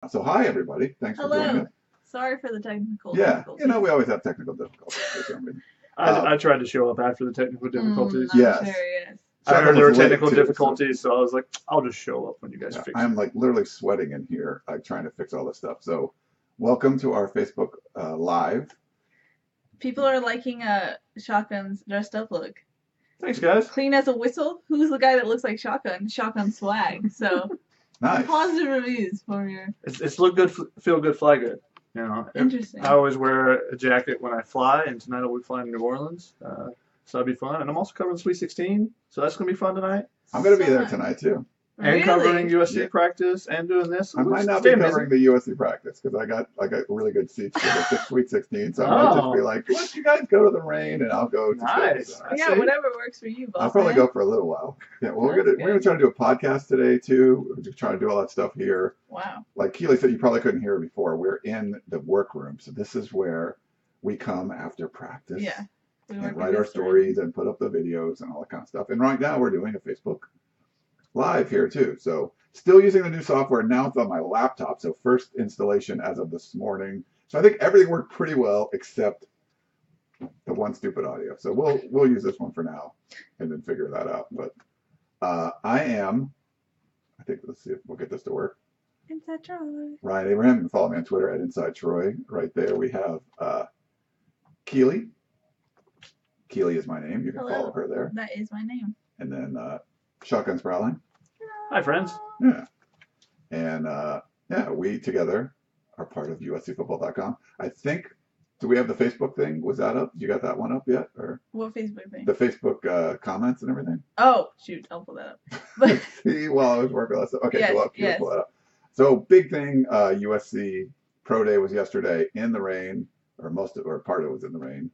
So hi everybody, thanks for joining Hello. us. Sorry for the technical Yeah, difficulties. we always have technical difficulties for some reason. I tried to show up after the technical difficulties. I'm Yes. sure, yes. I heard Shotgun there were was late, technical too, difficulties, so I was like, I'll just show up when you guys Yeah, fix I'm it. like literally sweating in here, like trying to fix all this stuff. So, welcome to our Facebook Live. People are liking Shotgun's dressed up look. Thanks, guys. Clean as a whistle. Who's the guy that looks like Shotgun? Shotgun swag. So Nice. positive reviews for your. It's look good, feel good, fly good. You know, Interesting. I always wear a jacket when I fly, and tonight I'll be flying to New Orleans, so that'll be fun. And I'm also covering the Sweet 16, so that's gonna be fun tonight. I'm going to be So there nice. tonight too. And Really? covering USC Yeah. practice and doing this. I might not be covering the USC practice because I got really good seats for the Sweet 16. So I might just be like, let you guys go to the rain and I'll go to Nice. School. Yeah, whatever works for you, boss. I'll probably man. go for a little while. Yeah, well, That's we're gonna try to do a podcast today too. We're just trying to do all that stuff here. Wow. Like Keely said, you probably couldn't hear it before. We're in the workroom, so this is where we come after practice. Yeah. We work And in write our this room. stories and put up the videos and all that kind of stuff. And right now we're doing a Facebook Live here too. So still using the new software. Now it's on my laptop. So first installation as of this morning. So I think everything worked pretty well except the one stupid audio. So we'll use this one for now and then figure that out. But I think let's see if we'll get this to work. Inside Troy. Ryan Abraham. You can follow me on Twitter at Inside Troy. Right there we have Keely. Keely is my name. You can Hello. follow her there. That is my name. And then Shotgun Sprouting. Hi, friends. Yeah. And we together are part of USCfootball.com. I think, do we have the Facebook thing? Was that up? You got that one up yet? Or What Facebook thing? the Facebook comments and everything? Oh, shoot. I'll pull that up. But See, while I was working on that stuff. Okay, Yes, go up. yes. Pull that up. So big thing, USC Pro Day was yesterday in the rain, or part of it was in the rain.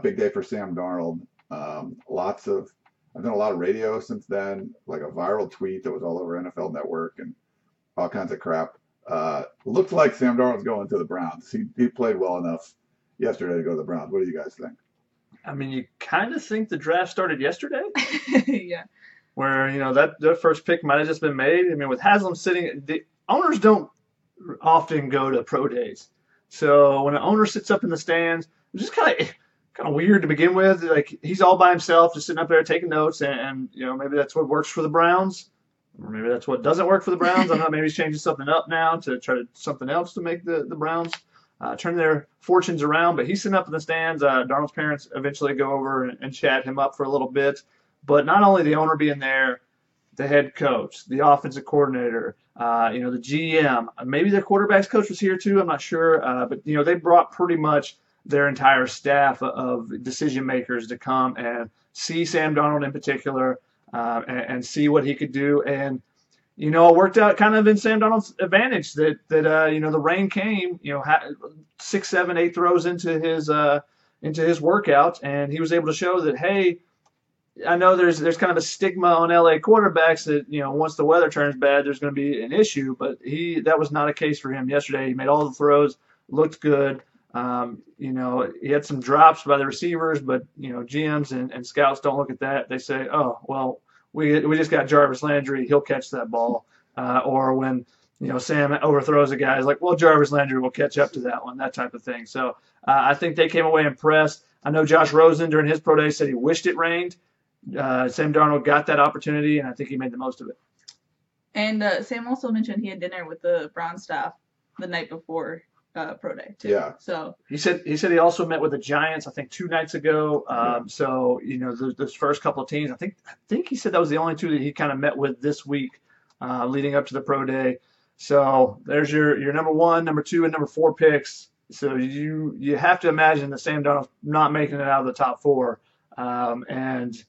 Big day for Sam Darnold. I've done a lot of radio since then, like a viral tweet that was all over NFL Network and all kinds of crap. Looked like Sam Darnold's going to the Browns. He played well enough yesterday to go to the Browns. What do you guys think? I mean, you kind of think the draft started yesterday, yeah. where that first pick might have just been made. I mean, with Haslam sitting, the owners don't often go to pro days, so when an owner sits up in the stands, it's just kind of weird to begin with. Like, he's all by himself, just sitting up there taking notes, and maybe that's what works for the Browns, or maybe that's what doesn't work for the Browns. I don't know. Maybe he's changing something up now to try to something else to make the Browns turn their fortunes around. But he's sitting up in the stands. Darnold's parents eventually go over and chat him up for a little bit. But not only the owner being there, the head coach, the offensive coordinator, the GM, maybe their quarterback's coach was here too. I'm not sure, but they brought pretty much their entire staff of decision makers to come and see Sam Darnold in particular, and see what he could do. And it worked out kind of in Sam Darnold's advantage that the rain came, 6, 7, 8 throws into his workout, and he was able to show that, hey, I know there's kind of a stigma on LA quarterbacks that once the weather turns bad, there's going to be an issue, but that was not a case for him yesterday. He made all the throws, looked good. He had some drops by the receivers, but GMs and scouts don't look at that. They say, oh, well, we just got Jarvis Landry, he'll catch that ball. Or when Sam overthrows a guy, he's like, well, Jarvis Landry will catch up to that one, that type of thing. So I think they came away impressed. I know Josh Rosen during his pro day said he wished it rained. Sam Darnold got that opportunity, and I think he made the most of it. And Sam also mentioned he had dinner with the Brown staff the night before pro day too. Yeah. So he said he also met with the Giants, I think 2 nights ago. So those first couple of teams, I think he said that was the only 2 that he kind of met with this week, leading up to the pro day. So there's your number 1, number 2, and number 4 picks. So you have to imagine that Sam Darnold's not making it out of the top 4, and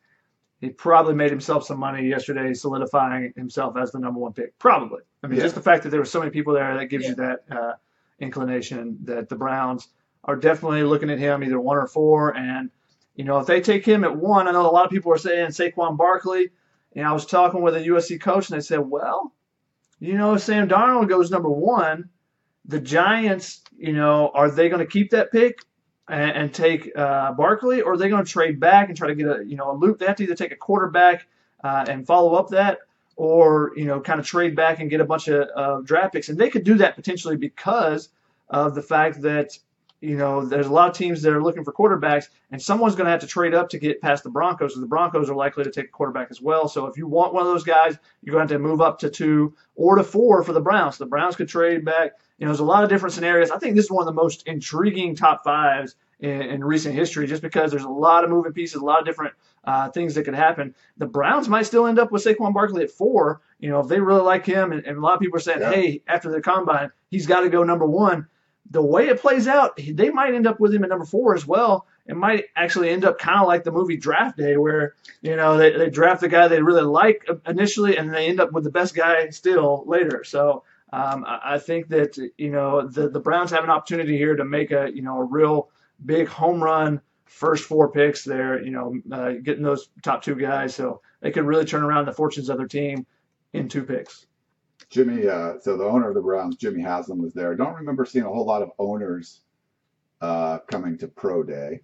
he probably made himself some money yesterday, solidifying himself as the number 1 pick. Probably. I mean, just the fact that there were so many people there, that gives you that inclination that the Browns are definitely looking at him either 1 or 4. And, if they take him at 1, I know a lot of people are saying Saquon Barkley. And I was talking with a USC coach, and they said, well, if Sam Darnold goes number 1, the Giants, are they going to keep that pick and take Barkley, or are they going to trade back and try to get a loop? They have to either take a quarterback and follow up that, or kind of trade back and get a bunch of draft picks, and they could do that potentially because of the fact that there's a lot of teams that are looking for quarterbacks, and someone's going to have to trade up to get past the Broncos, and the Broncos are likely to take a quarterback as well. So if you want one of those guys, you're going to have to move up to 2 or to 4 for the Browns. The Browns could trade back. There's a lot of different scenarios. I think this is one of the most intriguing top 5s in recent history, just because there's a lot of moving pieces, a lot of different things that could happen. The Browns might still end up with Saquon Barkley at 4, if they really like him, and a lot of people are saying, hey, after the combine, he's got to go number 1. The way it plays out, they might end up with him at number 4 as well. It might actually end up kind of like the movie Draft Day, where they draft the guy they really like initially, and they end up with the best guy still later. So I think that the Browns have an opportunity here to make a real big home run first 4 picks there. Getting those top 2 guys, so they could really turn around the fortunes of their team in 2 picks. Jimmy, so the owner of the Browns, Jimmy Haslam, was there. I don't remember seeing a whole lot of owners coming to Pro Day.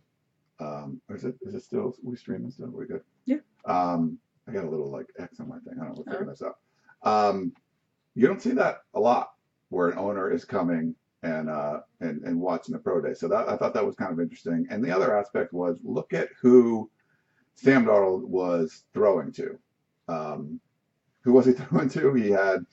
Is it still, we streaming still? We good? Yeah. I got a little like X on my thing. I don't know what figure this out. You don't see that a lot where an owner is coming and watching the Pro Day. So I thought that was kind of interesting. And the other aspect was, look at who Sam Darnold was throwing to. Who was he throwing to? He had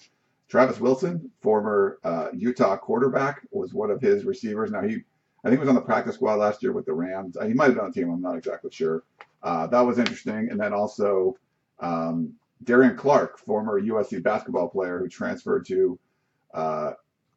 Travis Wilson, former Utah quarterback, was one of his receivers. Now, I think he was on the practice squad last year with the Rams. He might have been on the team. I'm not exactly sure. That was interesting. And then also Darian Clark, former USC basketball player who transferred to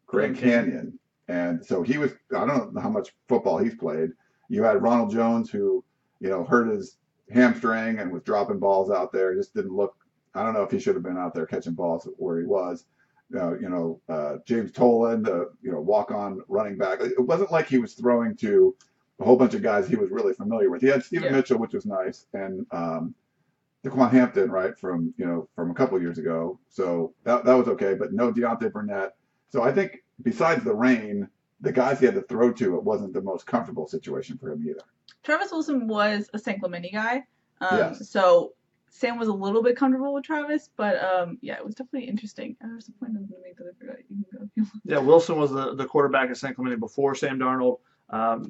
Grand Canyon. And so he was, I don't know how much football he's played. You had Ronald Jones, who, hurt his hamstring and was dropping balls out there. Just didn't look, I don't know if he should have been out there catching balls where he was. James Tolan, the walk-on running back. It wasn't like he was throwing to a whole bunch of guys he was really familiar with. He had Stephen Mitchell, which was nice, and DeQuan Hampton, right, from a couple of years ago. So that was okay, but no Deontay Burnett. So I think besides the rain, the guys he had to throw to, it wasn't the most comfortable situation for him either. Travis Wilson was a San Clemente guy, Yes. so Sam was a little bit comfortable with Travis, but it was definitely interesting. There was a point I was going to make that I forgot. You can go if you want. Yeah, Wilson was the quarterback at San Clemente before Sam Darnold.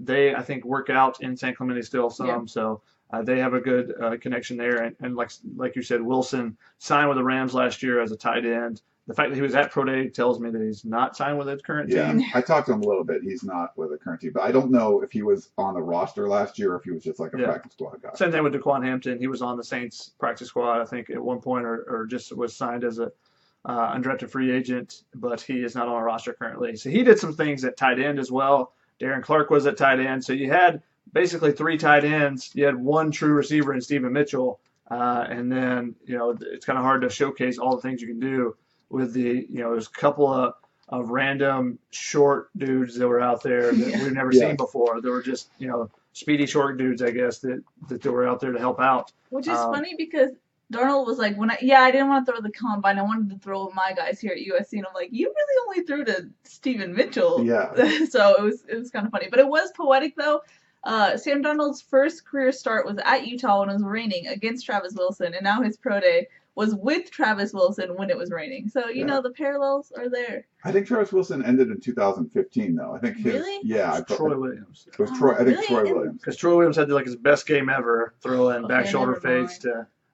They, I think, work out in San Clemente still some, so they have a good connection there. And like you said, Wilson signed with the Rams last year as a tight end. The fact that he was at Pro Day tells me that he's not signed with his current team. I talked to him a little bit. He's not with the current team, but I don't know if he was on the roster last year or if he was just like a practice squad guy. Same thing with DeQuan Hampton. He was on the Saints practice squad, I think, at one point, or just was signed as a undrafted free agent, but he is not on a roster currently. So he did some things at tight end as well. Darren Clark was at tight end. So you had basically 3 tight ends. You had 1 true receiver in Stephen Mitchell, and then it's kind of hard to showcase all the things you can do with there's a couple of random short dudes that were out there that we've never seen before. They were just, speedy short dudes, I guess, that were out there to help out. Which is funny because Darnold was like, I didn't want to throw the combine. I wanted to throw my guys here at USC. And I'm like, you really only threw to Stephen Mitchell. Yeah. So it was kind of funny. But it was poetic, though. Sam Darnold's first career start was at Utah when it was raining against Travis Wilson. And now his pro day was with Travis Wilson when it was raining. So, the parallels are there. I think Travis Wilson ended in 2015, though. I think Really? Yeah. Troy Williams. It was Troy. I think Really? Troy Williams. Because Troy Williams had his best game ever, throwing back shoulder never mind. fades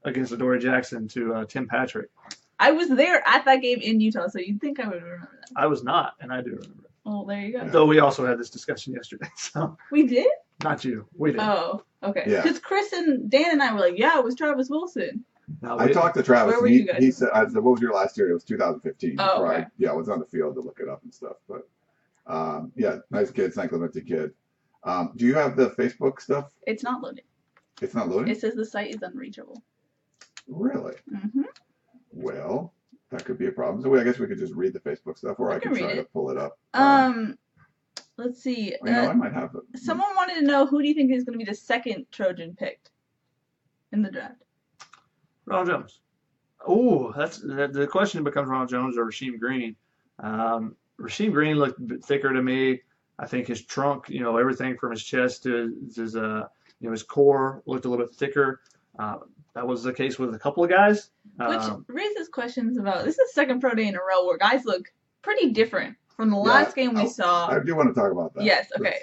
against Adoree Jackson to Tim Patrick. I was there at that game in Utah, so you'd think I would remember that. I was not, and I do remember it. Well, there you go. Though we also had this discussion yesterday, so We did? not you. We did. Oh, okay. Yeah. Because Chris and Dan and I were like, yeah, it was Travis Wilson. No, I talked to Travis, Where were and you guys? he said, I said, what was your last year? It was 2015. Oh, okay. I was on the field to look it up and stuff. But, nice kid, San Clemente kid. Do you have the Facebook stuff? It's not loading. It's not loading? It says the site is unreachable. Really? Mm-hmm. Well, that could be a problem. So I guess we could just read the Facebook stuff, or I can could try read to it. pull it up. Let's see. I might have it. Someone wanted to know, who do you think is going to be the second Trojan picked in the draft? Ronald Jones. Oh, that's the question becomes Ronald Jones or Rasheem Green. Rasheem Green looked a bit thicker to me. I think his trunk, everything from his chest to his core looked a little bit thicker. That was the case with a couple of guys. Which raises questions about this is the second pro day in a row where guys look pretty different from the last game we saw. I do want to talk about that. Yes, okay.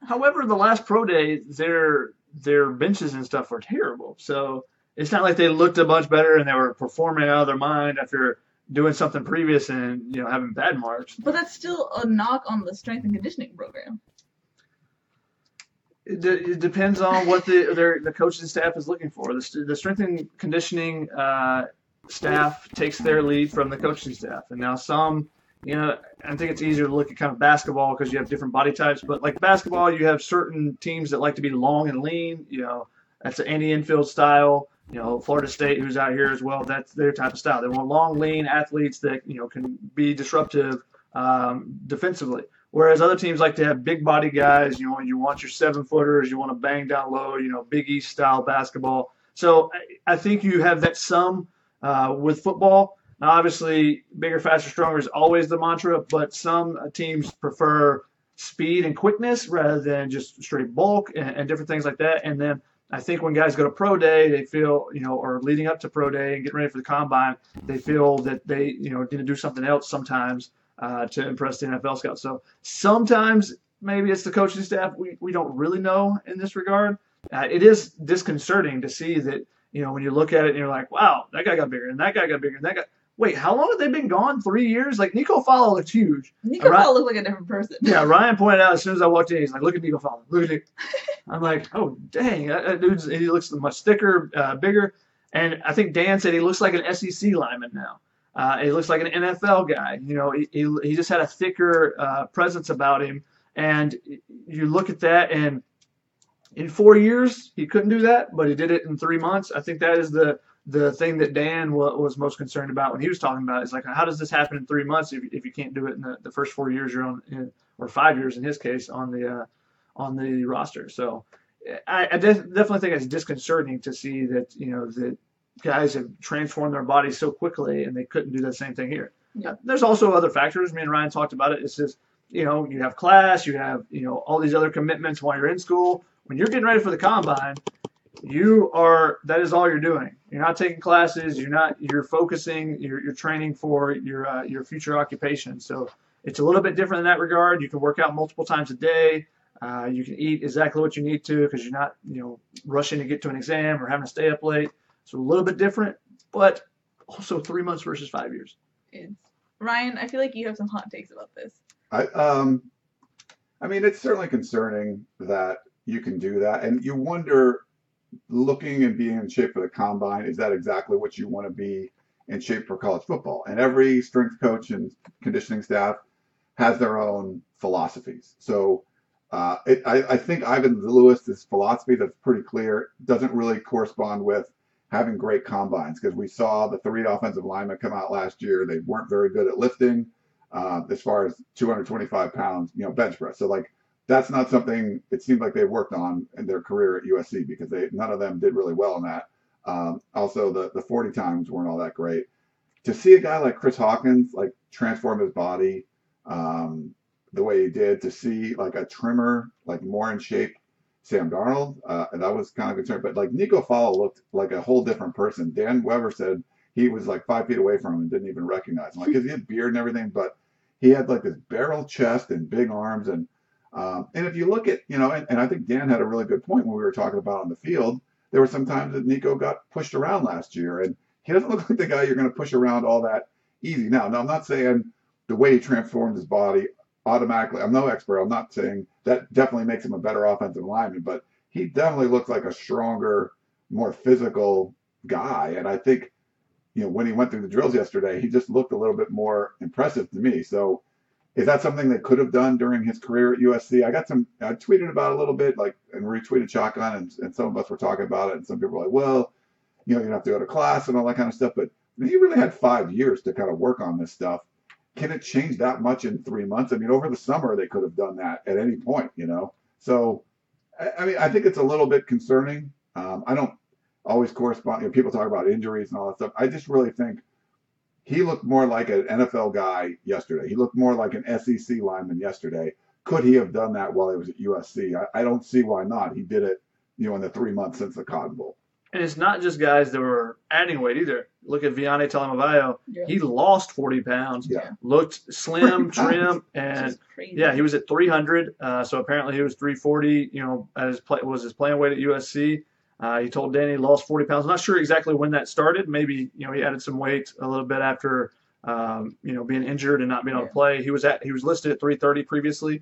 However, the last pro day, their benches and stuff were terrible. So it's not like they looked a bunch better and they were performing out of their mind after doing something previous and having bad marks. But that's still a knock on the strength and conditioning program. It depends on what the coaching staff is looking for. The strength and conditioning staff takes their lead from the coaching staff, and now some. I think it's easier to look at kind of basketball because you have different body types. But like basketball, you have certain teams that like to be long and lean. That's the Andy Enfield style. Florida State, who's out here as well, that's their type of style. They want long, lean athletes that can be disruptive defensively. Whereas other teams like to have big body guys. You want your 7-footers. You want to bang down low. Big East style basketball. So I think you have that some with football. Now, obviously, bigger, faster, stronger is always the mantra, but some teams prefer speed and quickness rather than just straight bulk and different things like that. And then I think when guys go to pro day, they feel, or leading up to pro day and getting ready for the combine, they feel that they, need to do something else sometimes to impress the NFL scouts. So sometimes maybe it's the coaching staff. We don't really know in this regard. It is disconcerting to see that, when you look at it and you're like, wow, that guy got bigger and that guy got bigger and that guy. Wait, how long have they been gone? 3 years? Like, Nico Fallo looked huge. Nico Fallo looked like a different person. Yeah, Ryan pointed out as soon as I walked in, he's like, look at Nico Fallo. Look at Nico. I'm like, oh, dang. That he looks much thicker, bigger. And I think Dan said he looks like an SEC lineman now. He looks like an NFL guy. He just had a thicker presence about him. And you look at that, and in 4 years, he couldn't do that, but he did it in 3 months. I think that is the thing that Dan was most concerned about when he was talking about it. Is like, how does this happen in 3 months if you can't do it in the first 4 years you're on, or 5 years in his case, on the roster. So I definitely think it's disconcerting to see that that guys have transformed their bodies so quickly and they couldn't do that same thing here. Yeah. There's also other factors. Me and Ryan talked about it. It's just you have class, you have all these other commitments while you're in school. When you're getting ready for the combine, that is all you're doing. You're not taking classes. You're focusing. You're training for your future occupation. So it's a little bit different in that regard. You can work out multiple times a day. You can eat exactly what you need to because you're not rushing to get to an exam or having to stay up late. So a little bit different, but also 3 months versus 5 years. Ryan, I feel like you have some hot takes about this. I mean, it's certainly concerning that you can do that, and you wonder, looking and being in shape for the combine, is that exactly what you want to be in shape for college football? And every strength coach and conditioning staff has their own philosophies. So I think Ivan Lewis's philosophy, that's pretty clear, doesn't really correspond with having great combines, because we saw the 3 offensive linemen come out last year. They weren't very good at lifting as far as 225 pounds, bench press. So like, that's not something it seemed like they worked on in their career at USC, because none of them did really well in that. Also, the 40 times weren't all that great. To see a guy like Chris Hawkins like transform his body the way he did, to see like a trimmer, like more in shape Sam Darnold, and that was kind of concerned. But like Nico Fallo looked like a whole different person. Dan Weber said he was like 5 feet away from him and didn't even recognize him. Like, 'cause he had beard and everything, but he had like this barrel chest and big arms. And if you look at, and I think Dan had a really good point when we were talking about on the field. There were some times that Nico got pushed around last year, and he doesn't look like the guy you're going to push around all that easy. Now, I'm not saying the way he transformed his body automatically. I'm no expert. I'm not saying that definitely makes him a better offensive lineman, but he definitely looks like a stronger, more physical guy. And I think, when he went through the drills yesterday, he just looked a little bit more impressive to me. So is that something they could have done during his career at USC? I tweeted about it a little bit, like, and retweeted Shotgun, and some of us were talking about it, and some people were like, well, you have to go to class and all that kind of stuff. But he really had 5 years to kind of work on this stuff. Can it change that much in 3 months? I mean, over the summer, they could have done that at any point, So, I mean, I think it's a little bit concerning. I don't always correspond. People talk about injuries and all that stuff. I just really think he looked more like an NFL guy yesterday. He looked more like an SEC lineman yesterday. Could he have done that while he was at USC? I don't see why not. He did it, in the 3 months since the Cotton Bowl. And it's not just guys that were adding weight either. Look at Vianney Talamavayo. Yeah. He lost 40 pounds, Yeah. looked slim, 40 trim, pounds. and Just crazy. yeah, he was at 300. So apparently he was 340. Was his playing weight at USC. He told Danny he lost 40 pounds. I'm not sure exactly when that started. Maybe he added some weight a little bit after being injured and not being able to play. He was listed at 330 previously.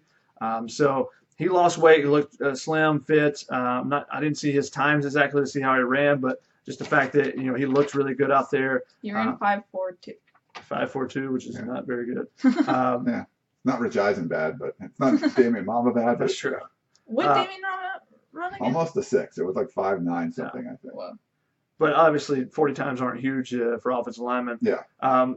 So he lost weight. He looked slim, fit. I didn't see his times exactly to see how he ran, but just the fact that he looked really good out there. He ran 5.42. 5.42, which is not very good. Yeah, not Rich Eisen bad, but it's not Damian Mama bad. But That's true. What Damien run again? Almost a 6. It was like 5'9" something, I think. Wow. But obviously, 40 times aren't huge for offensive linemen. Yeah.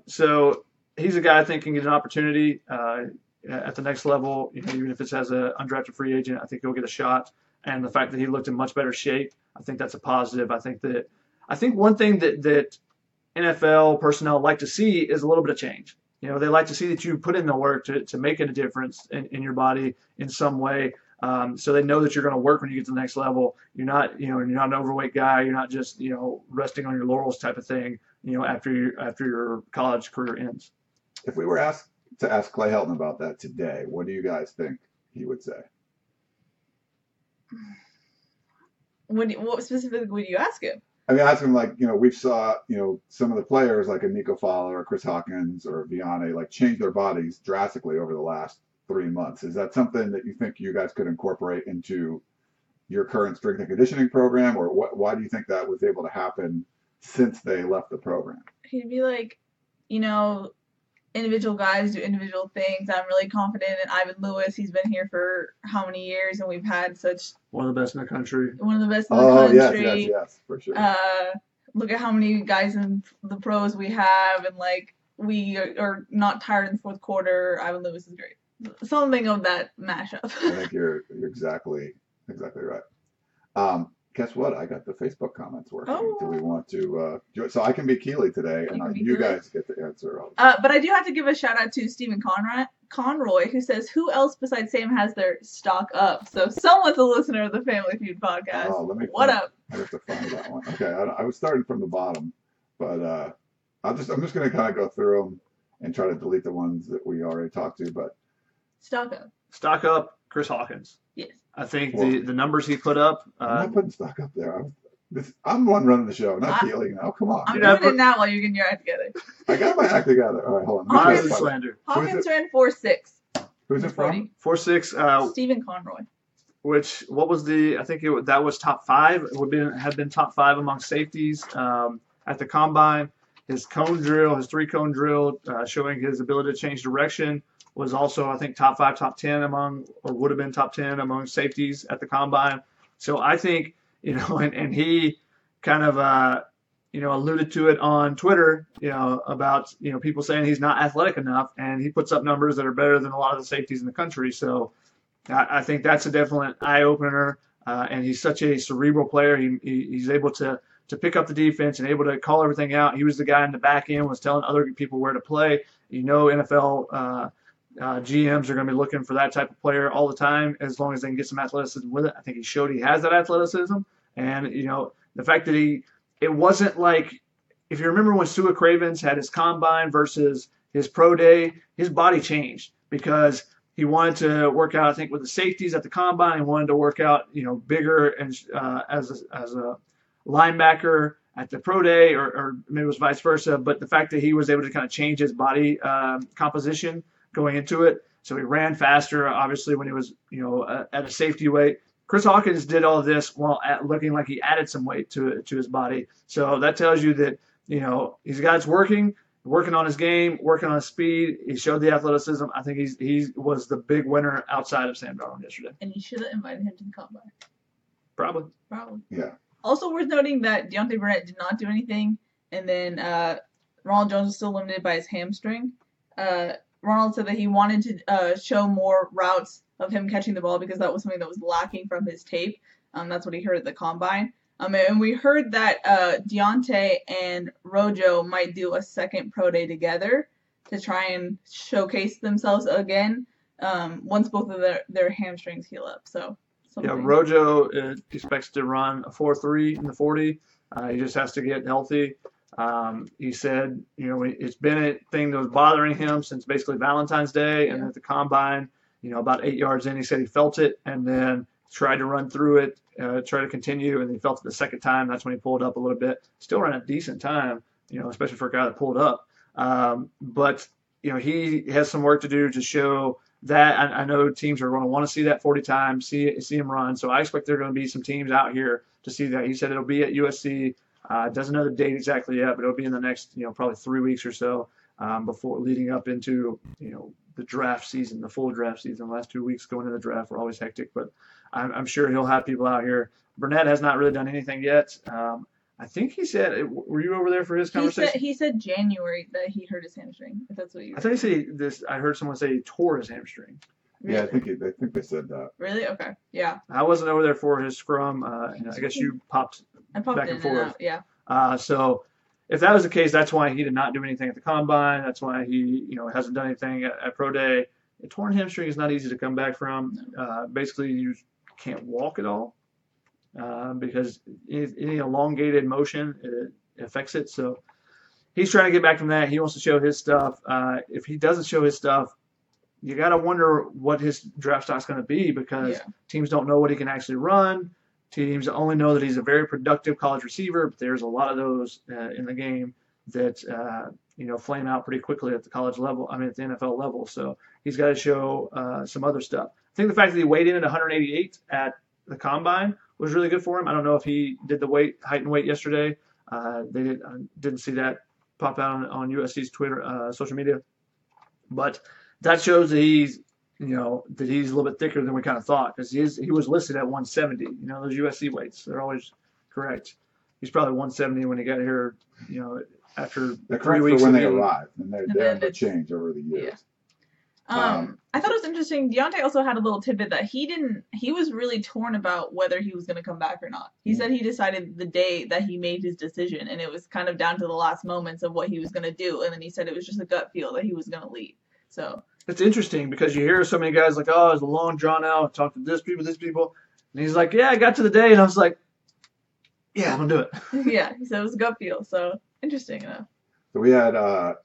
So he's a guy I think can get an opportunity at the next level. Even if it's as an undrafted free agent, I think he'll get a shot. And the fact that he looked in much better shape, I think that's a positive. I think one thing that NFL personnel like to see is a little bit of change. They like to see that you put in the work to make it a difference in your body in some way. So they know that you're going to work when you get to the next level. You're not an overweight guy. You're not just, resting on your laurels type of thing, after your college career ends. If we were asked to ask Clay Helton about that today, what do you guys think he would say? What specifically would you ask him? I mean, ask him we saw, some of the players like a Nico Fowler or Chris Hawkins or Vianney change their bodies drastically over the last 3 months. Is that something that you think you guys could incorporate into your current strength and conditioning program, or why do you think that was able to happen since they left the program? He'd be like, individual guys do individual things. I'm really confident in Ivan Lewis. He's been here for how many years, and we've had such one of the best in the country. One of the best in the country. Yes, for sure. Look at how many guys in the pros we have, and we are not tired in the fourth quarter. Ivan Lewis is great. Something of that mashup. I think you're exactly right. Guess what? I got the Facebook comments working. Oh. Do we want to do it? So I can be Keely today, and you guys get to answer. But I do have to give a shout out to Stephen Conroy, who says, "Who else besides Sam has their stock up?" So someone's a listener of the Family Feud podcast. Oh, what up? I have to find that one. Okay, I was starting from the bottom, but I'm just going to kind of go through them and try to delete the ones that we already talked to. But stock up, Chris Hawkins. Yes. I think the numbers he put up. I'm not putting stock up there. I'm the one running the show, not Keely. Now, come on. I'm doing it now while you're getting your act together. I got my act together. All right, hold on. Hawkins ran 4.6. Who's it from? 4.6. Stephen Conroy. What was I think that was top 5. Had been top 5 among safeties at the combine. His 3-cone drill, showing his ability to change direction, was also, I think, top 5, top 10 would have been top 10 among safeties at the combine. So I think, and he kind of, alluded to it on Twitter, about, people saying he's not athletic enough, and he puts up numbers that are better than a lot of the safeties in the country. So I think that's a definite eye opener. And he's such a cerebral player. He's able to pick up the defense and able to call everything out. He was the guy in the back end, was telling other people where to play. NFL GMs are going to be looking for that type of player all the time, as long as they can get some athleticism with it. I think he showed he has that athleticism. And, the fact that it wasn't like, if you remember when Sua Cravens had his combine versus his pro day, his body changed because he wanted to work out, I think, with the safeties at the combine. He wanted to work out, bigger and as a linebacker at the pro day, or maybe it was vice versa. But the fact that he was able to kind of change his body composition going into it, so he ran faster, obviously, when he was, at a safety weight. Chris Hawkins did all of this while looking like he added some weight to his body. So that tells you that, he's a guy that's working on his game, working on his speed. He showed the athleticism. I think he was the big winner outside of Sam Darnold yesterday. And you should have invited him to the combine. Probably. Yeah. Also worth noting that Deontay Burnett did not do anything, and then Ronald Jones was still limited by his hamstring. Ronald said that he wanted to show more routes of him catching the ball because that was something that was lacking from his tape. That's what he heard at the combine. And we heard that Deontay and Rojo might do a second pro day together to try and showcase themselves again once both of their hamstrings heal up. So Rojo expects to run a 4.3 in the 40. He just has to get healthy. He said, it's been a thing that was bothering him since basically Valentine's Day, and at the combine, about 8 yards in, he said he felt it, and then tried to run through it, try to continue, and he felt it the second time. That's when he pulled up a little bit. Still ran a decent time, especially for a guy that pulled up. But he has some work to do to show that. I know teams are going to want to see that 40 times, see him run. So I expect there are going to be some teams out here to see that. He said it'll be at USC. Doesn't know the date exactly yet, but it'll be in the next, probably 3 weeks or so before leading up into, the draft season, the full draft season. The last 2 weeks going into the draft were always hectic, but I'm sure he'll have people out here. Burnett has not really done anything yet. I think he said, were you over there for his conversation? He said January that he hurt his hamstring, if that's what you were I think he said this. I heard someone say he tore his hamstring. Really? Yeah, I think they said that. Really? Okay. Yeah. I wasn't over there for his scrum. And I guess you popped back and forth. Yeah. So if that was the case, that's why he did not do anything at the combine. That's why he, hasn't done anything at Pro Day. A torn hamstring is not easy to come back from. Basically, you can't walk at all because any elongated motion it affects it. So he's trying to get back from that. He wants to show his stuff. If he doesn't show his stuff, you got to wonder what his draft stock's going to be because teams don't know what he can actually run. Teams only know that he's a very productive college receiver, but there's a lot of those in the game that flame out pretty quickly at the college level. I mean, at the NFL level. So he's got to show some other stuff. I think the fact that he weighed in at 188 at the combine was really good for him. I don't know if he did the height and weight yesterday. They didn't see that pop out on USC's Twitter, social media, but that shows that he's that he's a little bit thicker than we kind of thought because he was listed at 170. Those USC weights, they're always correct. He's probably 170 when he got here, after they're 3 weeks. For when they arrived, and they haven't changed over the years. Yeah. I thought it was interesting. Deontay also had a little tidbit that he was really torn about whether he was going to come back or not. He said he decided the day that he made his decision, and it was kind of down to the last moments of what he was going to do. And then he said it was just a gut feel that he was going to leave. So it's interesting because you hear so many guys like, oh, it's a long drawn out, talk to this people. And he's like, yeah, I got to the day. And I was like, yeah, I'm going to do it. Yeah, he said it was a gut feel. So interesting enough. So we had,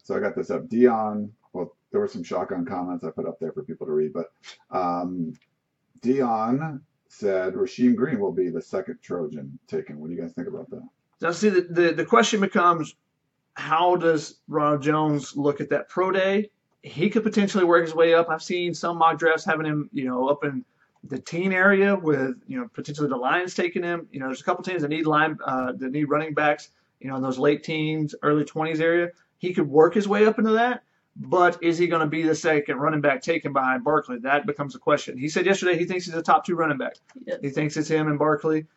so I got this up. Dion, well, there were some shotgun comments I put up there for people to read, but Dion said Rasheem Green will be the second Trojan taken. What do you guys think about that? Now, see, the question becomes, how does Ronald Jones look at that pro day? He could potentially work his way up. I've seen some mock drafts having him, up in the teen area with, potentially the Lions taking him. There's a couple teams that need running backs, in those late teens, early 20s area. He could work his way up into that, but is he going to be the second running back taken behind Barkley? That becomes a question. He said yesterday he thinks he's a top 2 running back. Yes. He thinks it's him and Barkley.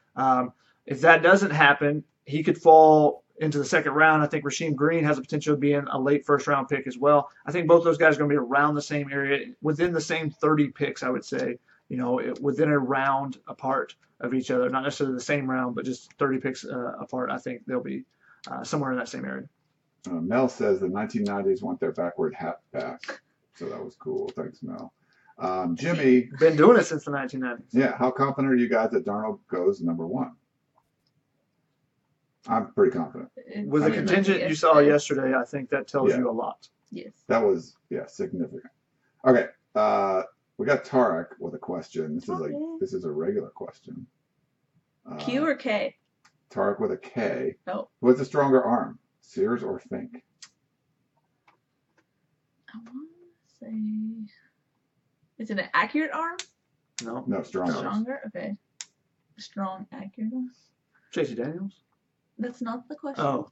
If that doesn't happen, he could fall into the second round. I think Rasheem Green has the potential of being a late first-round pick as well. I think both those guys are going to be around the same area, within the same 30 picks, I would say, within a round apart of each other. Not necessarily the same round, but just 30 picks apart. I think they'll be somewhere in that same area. Mel says the 1990s want their backward hat back. So that was cool. Thanks, Mel. Jimmy. Been doing it since the 1990s. Yeah. How confident are you guys that Darnold goes number 1? I'm pretty confident. With the contingent you saw yesterday, I think that tells you a lot. Yes. That was, significant. Okay. We got Tarek with a question. This is a regular question. Q or K? Tarek with a K. Oh. Who has a stronger arm, Sears or Fink? I want to say... Is it an accurate arm? No, stronger. Stronger? Okay. Strong, accurate arm? J.C. Daniels? That's not the question. Oh.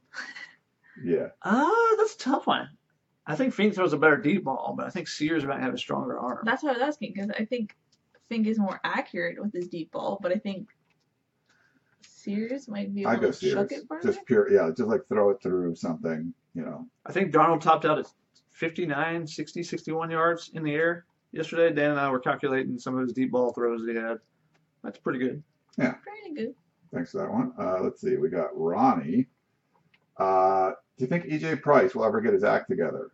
Yeah. That's a tough one. I think Fink throws a better deep ball, but I think Sears might have a stronger arm. That's what I was asking, because I think Fink is more accurate with his deep ball, but I think Sears might be able to chuck it farther. Just pure, just like throw it through something, I think Darnold topped out at 59, 60, 61 yards in the air yesterday. Dan and I were calculating some of his deep ball throws he had. That's pretty good. Yeah. Pretty good. Thanks for that one. Let's see. We got Ronnie. Do you think E.J. Price will ever get his act together?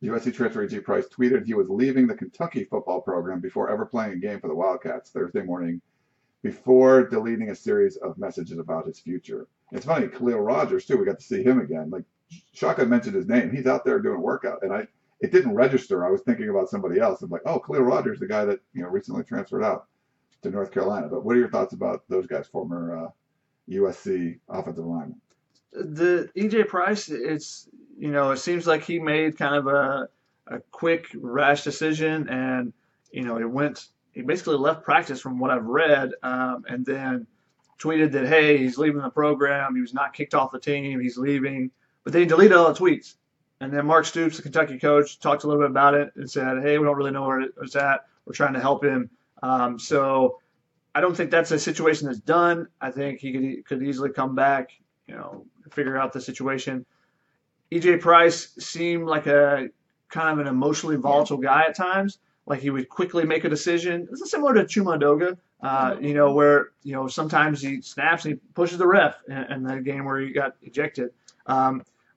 USC transfer E.J. Price tweeted he was leaving the Kentucky football program before ever playing a game for the Wildcats Thursday morning before deleting a series of messages about his future. It's funny, Khalil Rogers too. We got to see him again. Like Shaka mentioned his name. He's out there doing a workout, and it didn't register. I was thinking about somebody else. I'm like, oh, Khalil Rogers, the guy that recently transferred out to North Carolina. But what are your thoughts about those guys, former USC offensive linemen? The EJ Price, it seems like he made kind of a quick, rash decision, and he basically left practice from what I've read, and then tweeted that, hey, he's leaving the program. He was not kicked off the team. He's leaving. But then he deleted all the tweets. And then Mark Stoops, the Kentucky coach, talked a little bit about it and said, hey, we don't really know where it's at. We're trying to help him. So I don't think that's a situation that's done. I think he could easily come back, figure out the situation. EJ Price seemed like a kind of an emotionally volatile guy at times. Like he would quickly make a decision. This is similar to Chumadoga, where sometimes he snaps and he pushes the ref in the game where he got ejected,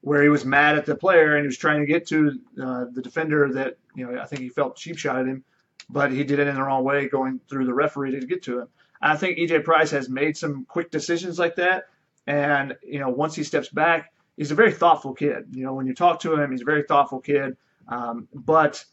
where he was mad at the player and he was trying to get to the defender that I think he felt cheap shot at him, but he did it in the wrong way, going through the referee to get to him. I think EJ Price has made some quick decisions like that, and once he steps back, he's a very thoughtful kid. When you talk to him, he's a very thoughtful kid, but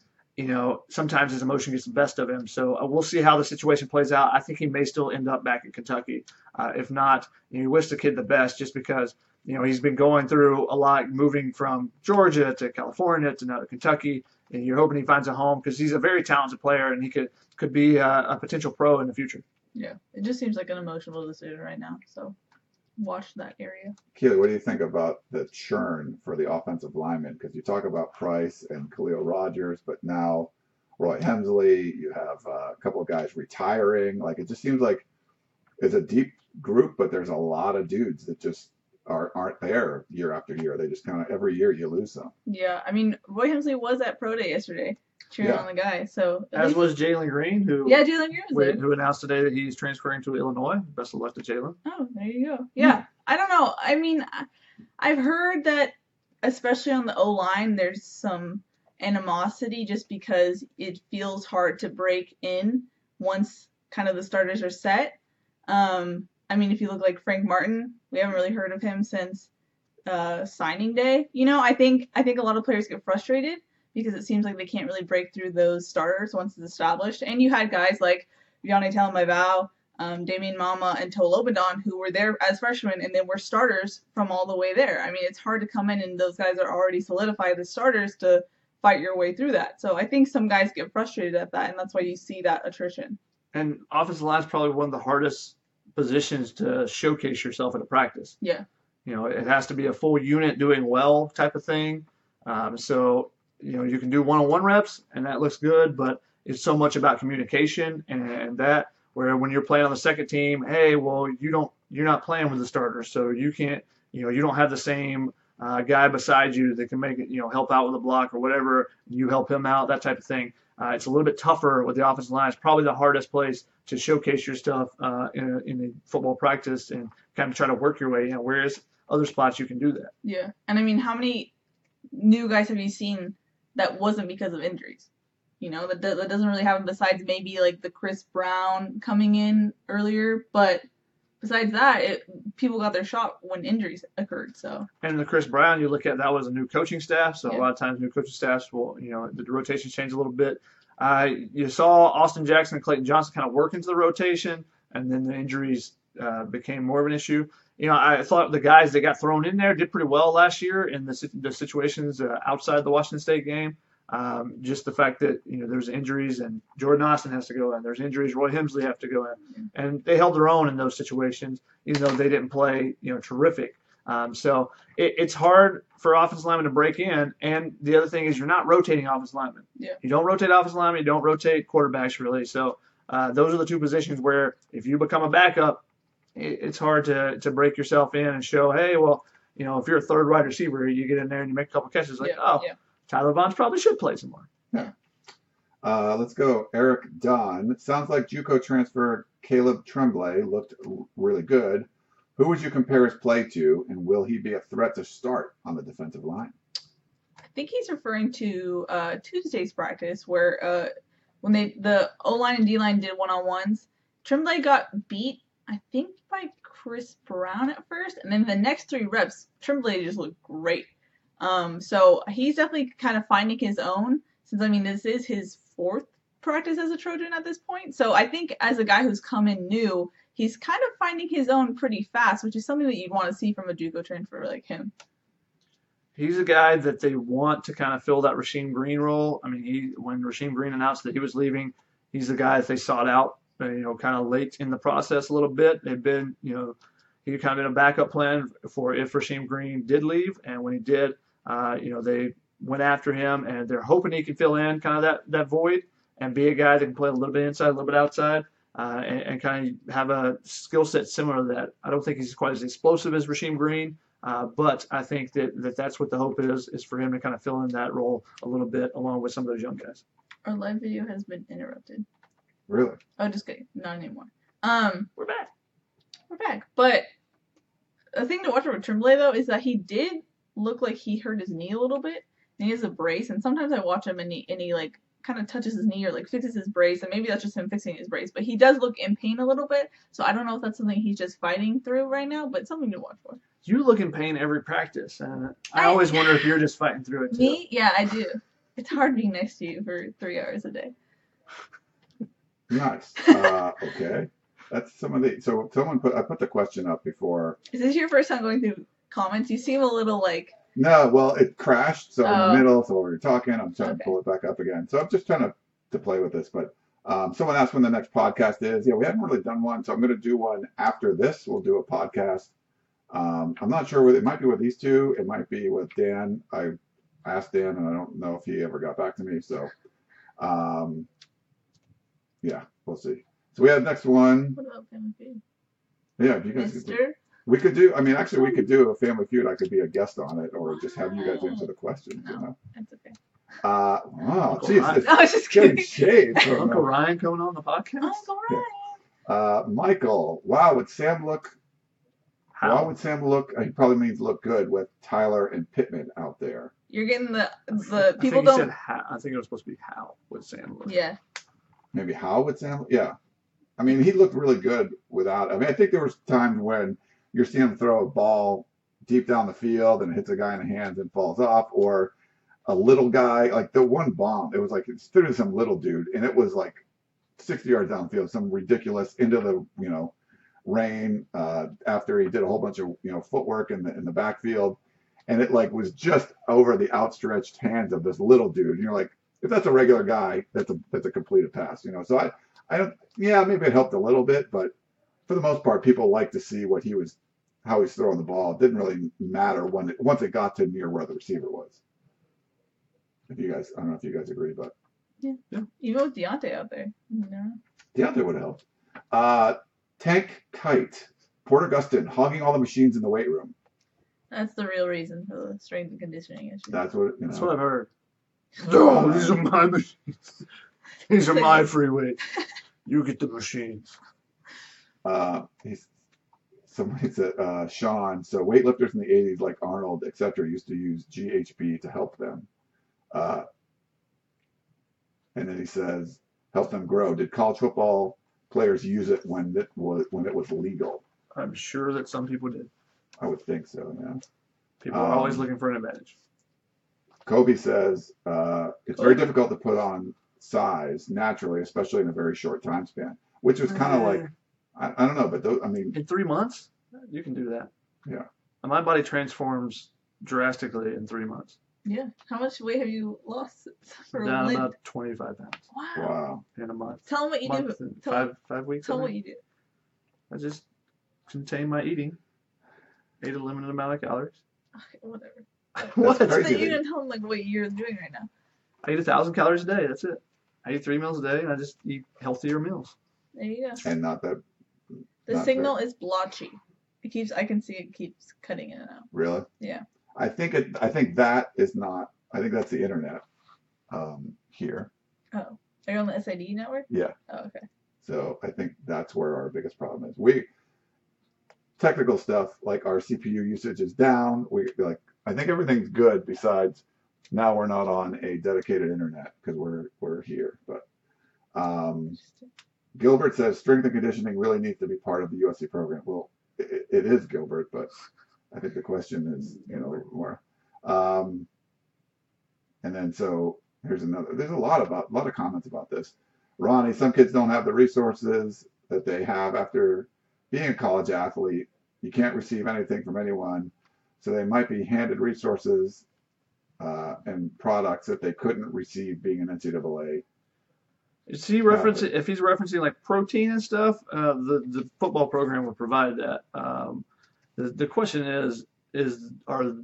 sometimes his emotion gets the best of him. So we'll see how the situation plays out. I think he may still end up back in Kentucky. If not, you wish the kid the best, just because he's been going through a lot, moving from Georgia to California to now to Kentucky, and you're hoping he finds a home because he's a very talented player and he could be a potential pro in the future. Yeah, it just seems like an emotional decision right now. So watch that area. Keely, what do you think about the churn for the offensive linemen? Because you talk about Price and Khalil Rogers, but now Roy Hemsley, you have a couple of guys retiring. Like it just seems like it's a deep group, but there's a lot of dudes that just aren't there year after year. They just kind of every year you lose some. Yeah, I mean Roy Hemsley was at Pro Day yesterday, cheering on the guy. So as was Jalen Green, Jalen Green was there. Who announced today that he's transferring to Illinois. Best of luck to Jalen. Oh, there you go. Yeah, I don't know. I mean, I've heard that especially on the O-line, there's some animosity just because it feels hard to break in once kind of the starters are set. I mean, if you look like Frank Martin, we haven't really heard of him since signing day. I think a lot of players get frustrated because it seems like they can't really break through those starters once it's established. And you had guys like Vianney Talamaiva, Damian Mama, and Toe Lobodon who were there as freshmen and then were starters from all the way there. I mean, it's hard to come in and those guys are already solidified as starters to fight your way through that. So I think some guys get frustrated at that, and that's why you see that attrition. And offensive line is probably one of the hardest positions to showcase yourself in a practice. Yeah. It has to be a full unit doing well type of thing. So you can do one-on-one reps and that looks good, but it's so much about communication and that where when you're playing on the second team, hey, well, you're not playing with the starters, so you can't, you don't have the same guy beside you that can make it, help out with a block or whatever. You help him out, that type of thing. It's a little bit tougher with the offensive line. It's probably the hardest place to showcase your stuff in a football practice and kind of try to work your way. Whereas other spots you can do that. Yeah, and I mean, how many new guys have you seen that wasn't because of injuries? That doesn't really happen besides maybe like the Chris Brown coming in earlier, but besides that, people got their shot when injuries occurred. So. And the Chris Brown, you look at that was a new coaching staff, so a lot of times new coaching staffs will, the rotations change a little bit. You saw Austin Jackson and Clayton Johnson kind of work into the rotation, and then the injuries became more of an issue. I thought the guys that got thrown in there did pretty well last year in the situations outside the Washington State game. Just the fact that there's injuries and Jordan Austin has to go in, there's injuries, Roy Hemsley have to go in, and they held their own in those situations, even though they didn't play terrific. So it's hard for offensive linemen to break in, and the other thing is you're not rotating offensive linemen. Yeah. You don't rotate offensive linemen, you don't rotate quarterbacks really. So those are the two positions where if you become a backup, it's hard to break yourself in and show, hey, well, if you're a third wide receiver, you get in there and you make a couple catches Tyler Vaughn probably should play some more. Yeah. Let's go. Eric Dunn. Sounds like JUCO transfer Caleb Tremblay looked really good. Who would you compare his play to, and will he be a threat to start on the defensive line? I think he's referring to Tuesday's practice where when the O-line and D-line did one-on-ones, Tremblay got beat, I think, by Chris Brown at first, and then the next 3 reps, Tremblay just looked great. So he's definitely kind of finding his own, since I mean this is his 4th practice as a Trojan at this point. So I think as a guy who's come in new, he's kind of finding his own pretty fast, which is something that you'd want to see from a JUCO transfer like him. He's a guy that they want to kind of fill that Rasheem Green role. I mean, when Rasheem Green announced that he was leaving, he's the guy that they sought out, kind of late in the process a little bit. They've been, he kind of been a backup plan for if Rasheem Green did leave. And when he did, they went after him, and they're hoping he can fill in kind of that void and be a guy that can play a little bit inside, a little bit outside, and kind of have a skill set similar to that. I don't think he's quite as explosive as Rasheem Green, but I think that's what the hope is for him to kind of fill in that role a little bit along with some of those young guys. Our live video has been interrupted. Really? Oh, just kidding. Not anymore. We're back. We're back. But the thing to watch with Tremblay, though, is that he did look like he hurt his knee a little bit, and he has a brace, and sometimes I watch him and he like kind of touches his knee or like fixes his brace, and maybe that's just him fixing his brace, but he does look in pain a little bit, so I don't know if that's something he's just fighting through right now, but something to watch for. You look in pain every practice, and I always wonder if you're just fighting through it too. Me? Yeah, I do. It's hard being next to you for 3 hours a day. Nice. Okay. That's some of the. So I put the question up before. Is this your first time going through comments? You seem a little like. No, well, it crashed, so in the middle, so while we were talking, I'm trying to pull it back up again. So I'm just trying to play with this, but someone asked when the next podcast is. Yeah, we haven't really done one, so I'm going to do one after this. We'll do a podcast. I'm not sure it might be with these two. It might be with Dan. I asked Dan, and I don't know if he ever got back to me, so yeah, we'll see. So we have next one. What about Family Feud? Yeah, if you guys Mister? we could do. I mean, actually, we could do a Family Feud. I could be a guest on it, or just have you guys answer the questions. No, you know. that's okay. Wow, Uncle geez, Ryan. it's I was just kidding. getting shade. from, Uncle Ryan coming on the podcast? Uncle Ryan. Michael, wow, would Sam look? How? Wow, would Sam look? He probably means look good with Tyler and Pittman out there. You're getting the I people think don't. Said how. I think it was supposed to be how would Sam look. Yeah. Maybe how would Sam? Yeah, I mean, he looked really good without. I mean, I think there was times when you're seeing him throw a ball deep down the field and it hits a guy in the hands and falls off, or a little guy, like the one bomb, it was like it's through to some little dude, and it was like 60 yards downfield, some ridiculous into the rain after he did a whole bunch of footwork in the backfield, and it like was just over the outstretched hands of this little dude. And you're like, if that's a regular guy, that's a completed pass, So I don't. Yeah, maybe it helped a little bit, but for the most part, people like to see how he's throwing the ball. It didn't really matter once it got to near where the receiver was. I don't know if you guys agree, but Yeah. Even with Deontay out there. Deontay would have helped. Tank Kite, Port Augustine, hogging all the machines in the weight room. That's the real reason for the strength and conditioning issue. That's what I've heard. No, these are my machines. These are my free weights. You get the machines. Somebody said, Sean, so weightlifters in the 80s like Arnold, etc., used to use GHB to help them. And then he says, help them grow. Did college football players use it when it was legal? I'm sure that some people did. I would think so, yeah. People are always looking for an advantage. Kobe says, it's very difficult to put on size naturally, especially in a very short time span, which was kind of like, I don't know, but in 3 months, you can do that. Yeah. And my body transforms drastically in 3 months. Yeah. How much weight have you lost? Down about 25 pounds. Wow. In a month. Tell them what you do. 5 weeks. Tell them what you do. I just contain my eating. Ate a limited amount of calories. Okay, whatever. What? So then you didn't tell them like what you're doing right now. I eat 1,000 calories a day. That's it. I eat 3 meals a day, and I just eat healthier meals. There you go. And not that. The signal is blotchy. I can see it keeps cutting in and out. Really? Yeah. I think that is not. I think that's the internet. Here. Oh, are you on the SID network? Yeah. Oh, okay. So I think that's where our biggest problem is. Technical stuff like our CPU usage is down. I think everything's good besides now we're not on a dedicated internet because we're here. But Gilbert says strength and conditioning really needs to be part of the USC program. Well, it is Gilbert, but I think the question is, a little more. And then so here's another. There's a lot of comments about this. Ronnie, some kids don't have the resources that they have after being a college athlete. You can't receive anything from anyone, so they might be handed resources and products that they couldn't receive being an NCAA. Is he referencing, if he's referencing like protein and stuff, the football program would provide that. The question is are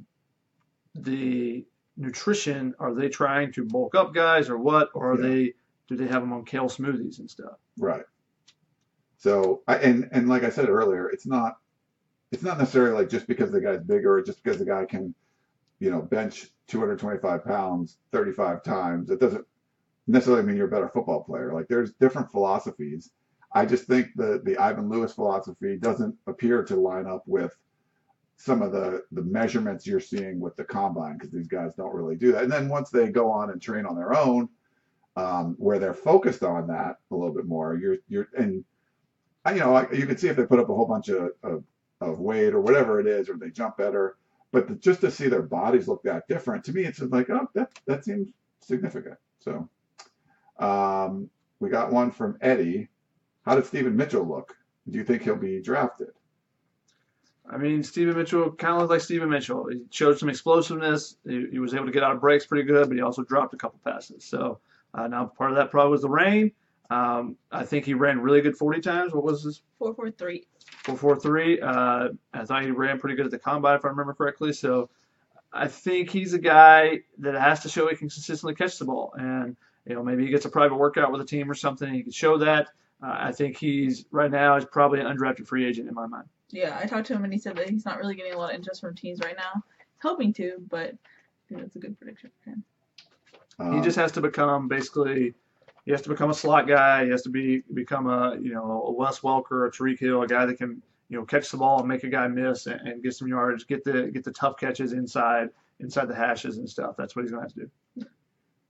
the nutrition, are they trying to bulk up guys or what? Or do they have them on kale smoothies and stuff? Right. So, and like I said earlier, it's not necessarily like just because the guy's bigger or just because the guy can, bench 225 pounds 35 times. It doesn't necessarily mean you're a better football player. Like there's different philosophies. I just think the Ivan Lewis philosophy doesn't appear to line up with some of the measurements you're seeing with the combine, because these guys don't really do that. And then once they go on and train on their own, where they're focused on that a little bit more, you can see if they put up a whole bunch of weight or whatever it is, or they jump better. But just to see their bodies look that different, to me, it's just like, oh, that seems significant. So we got one from Eddie. How did Stephen Mitchell look? Do you think he'll be drafted? I mean, Stephen Mitchell kind of looked like Stephen Mitchell. He showed some explosiveness. He was able to get out of breaks pretty good, but he also dropped a couple passes. So now part of that probably was the rain. I think he ran really good 40 times. What was his? 4.43. 4.43. I thought he ran pretty good at the combine, if I remember correctly. So I think he's a guy that has to show he can consistently catch the ball. And, maybe he gets a private workout with a team or something. He can show that. I think right now he's probably an undrafted free agent in my mind. Yeah, I talked to him and he said that he's not really getting a lot of interest from teams right now. He's hoping to, but I think that's a good prediction for him. He just has to become he has to become a slot guy. He has to become a Wes Welker, a Tariq Hill, a guy that can catch the ball and make a guy miss and get some yards, get the tough catches inside the hashes and stuff. That's what he's going to have to do.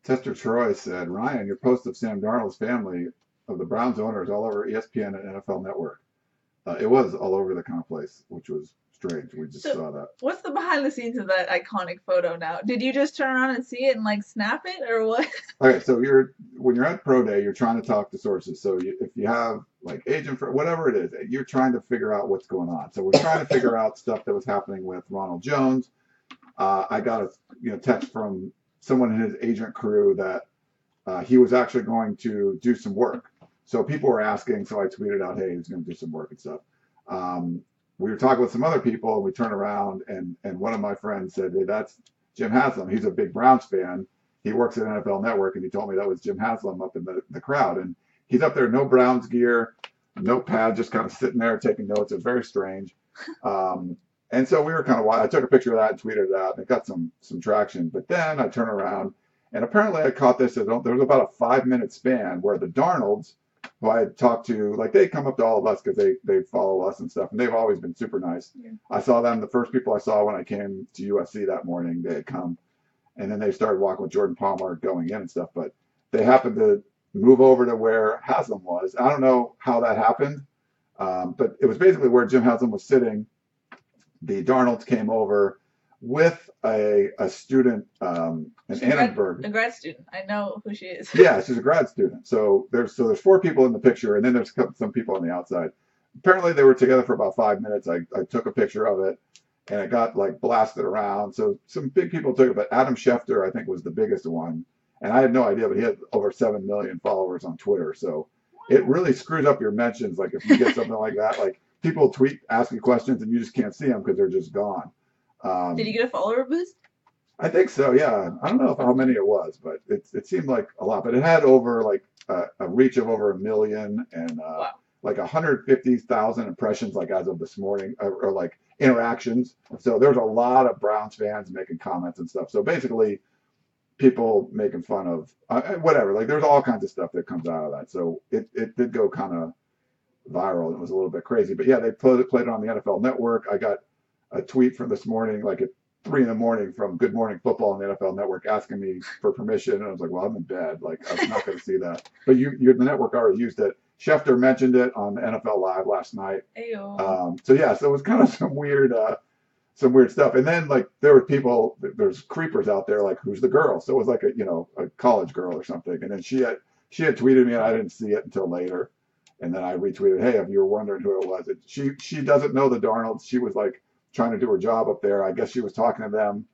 Tester Troy said, Ryan, your post of Sam Darnold's family of the Browns owners all over ESPN and NFL Network. It was all over the complex, which was strange. We just saw that. What's the behind the scenes of that iconic photo now? Did you just turn around and see it and snap it, or what? Okay, so when you're at Pro Day, you're trying to talk to sources. So if you have agent for whatever it is, you're trying to figure out what's going on. So we're trying to figure out stuff that was happening with Ronald Jones. I got a text from someone in his agent crew that he was actually going to do some work. So people were asking, so I tweeted out, hey, he's going to do some work and stuff. We were talking with some other people, and we turned around, and one of my friends said, hey, that's Jim Haslam. He's a big Browns fan. He works at NFL Network, and he told me that was Jim Haslam up in the crowd. And he's up there, no Browns gear, notepad, just kind of sitting there taking notes. It's very strange. And so we were kind of wild. I took a picture of that and tweeted it out, and it got some traction. But then I turned around, and apparently I caught this. There was about a 5-minute span where the Darnolds, who I had talked to, they come up to all of us because they follow us and stuff, and they've always been super nice. Yeah. I saw them, the first people I saw when I came to USC that morning, they had come, and then they started walking with Jordan Palmer going in and stuff, but they happened to move over to where Haslam was. I don't know how that happened, but it was basically where Jim Haslam was sitting. The Darnolds came over with a student, an Annenberg. A grad student. I know who she is. Yeah, she's a grad student. So there's 4 people in the picture, and then there's some people on the outside. Apparently they were together for about 5 minutes. I took a picture of it, and it got blasted around. So some big people took it, but Adam Schefter, I think, was the biggest one. And I had no idea, but he had over 7 million followers on Twitter. So it really screws up your mentions. If you get something like that, people tweet asking questions, and you just can't see them because they're just gone. Did you get a follower boost? I think so, yeah. I don't know how many it was, but it seemed like a lot. But it had over a reach of over 1 million and wow. 150,000 impressions as of this morning, or interactions. So there was a lot of Browns fans making comments and stuff. So basically, people making fun of whatever. There's all kinds of stuff that comes out of that. So it did go kind of viral. It was a little bit crazy, but yeah, they played it on the NFL Network. I got a tweet from this morning, at 3 a.m. from Good Morning Football on the NFL Network asking me for permission. And I was like, well, I'm in bed. I'm not going to see that. But the network already used it. Schefter mentioned it on the NFL Live last night. Ayo. So yeah, so it was kind of some weird stuff. And then like there were people, there's creepers out there like who's the girl? So it was like a college girl or something. And then she had tweeted me and I didn't see it until later. And then I retweeted, hey, if you were wondering who it was, she doesn't know the Darnolds. She was like trying to do her job up there. I guess she was talking to them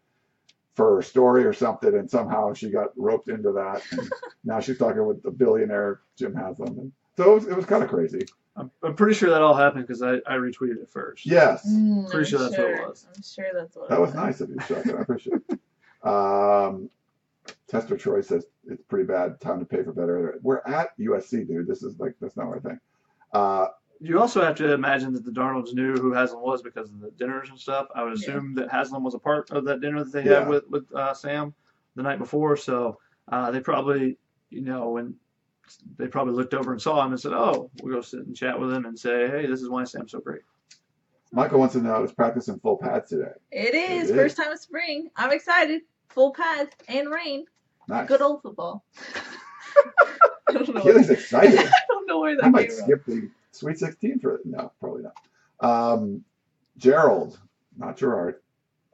for a story or something, and somehow she got roped into that. And now she's talking with the billionaire Jim Haslam. And so it was kind of crazy. I'm pretty sure that all happened because I retweeted it first. Yes. Pretty sure that's what it was. I'm sure that's what That it was nice of you, Chuck. I appreciate it. Tester Troy says it's pretty bad. Time to pay for better. We're at USC, dude. This is like, that's not my thing. You also have to imagine that the Darnolds knew who Haslam was because of the dinners and stuff. I would assume that Haslam was a part of that dinner that they had with Sam the night before. So they probably, when they probably looked over and saw him and said, oh, we'll go sit and chat with him and say, hey, this is why Sam's so great. Michael wants to know, is practice in full pads today? It is. First time of spring. I'm excited. Full pads and rain. Nice. Good old football. I don't know. Keely's excited. I don't know where that I might came from. skip the Sweet 16 for it. No, probably not. Gerald, not Gerard.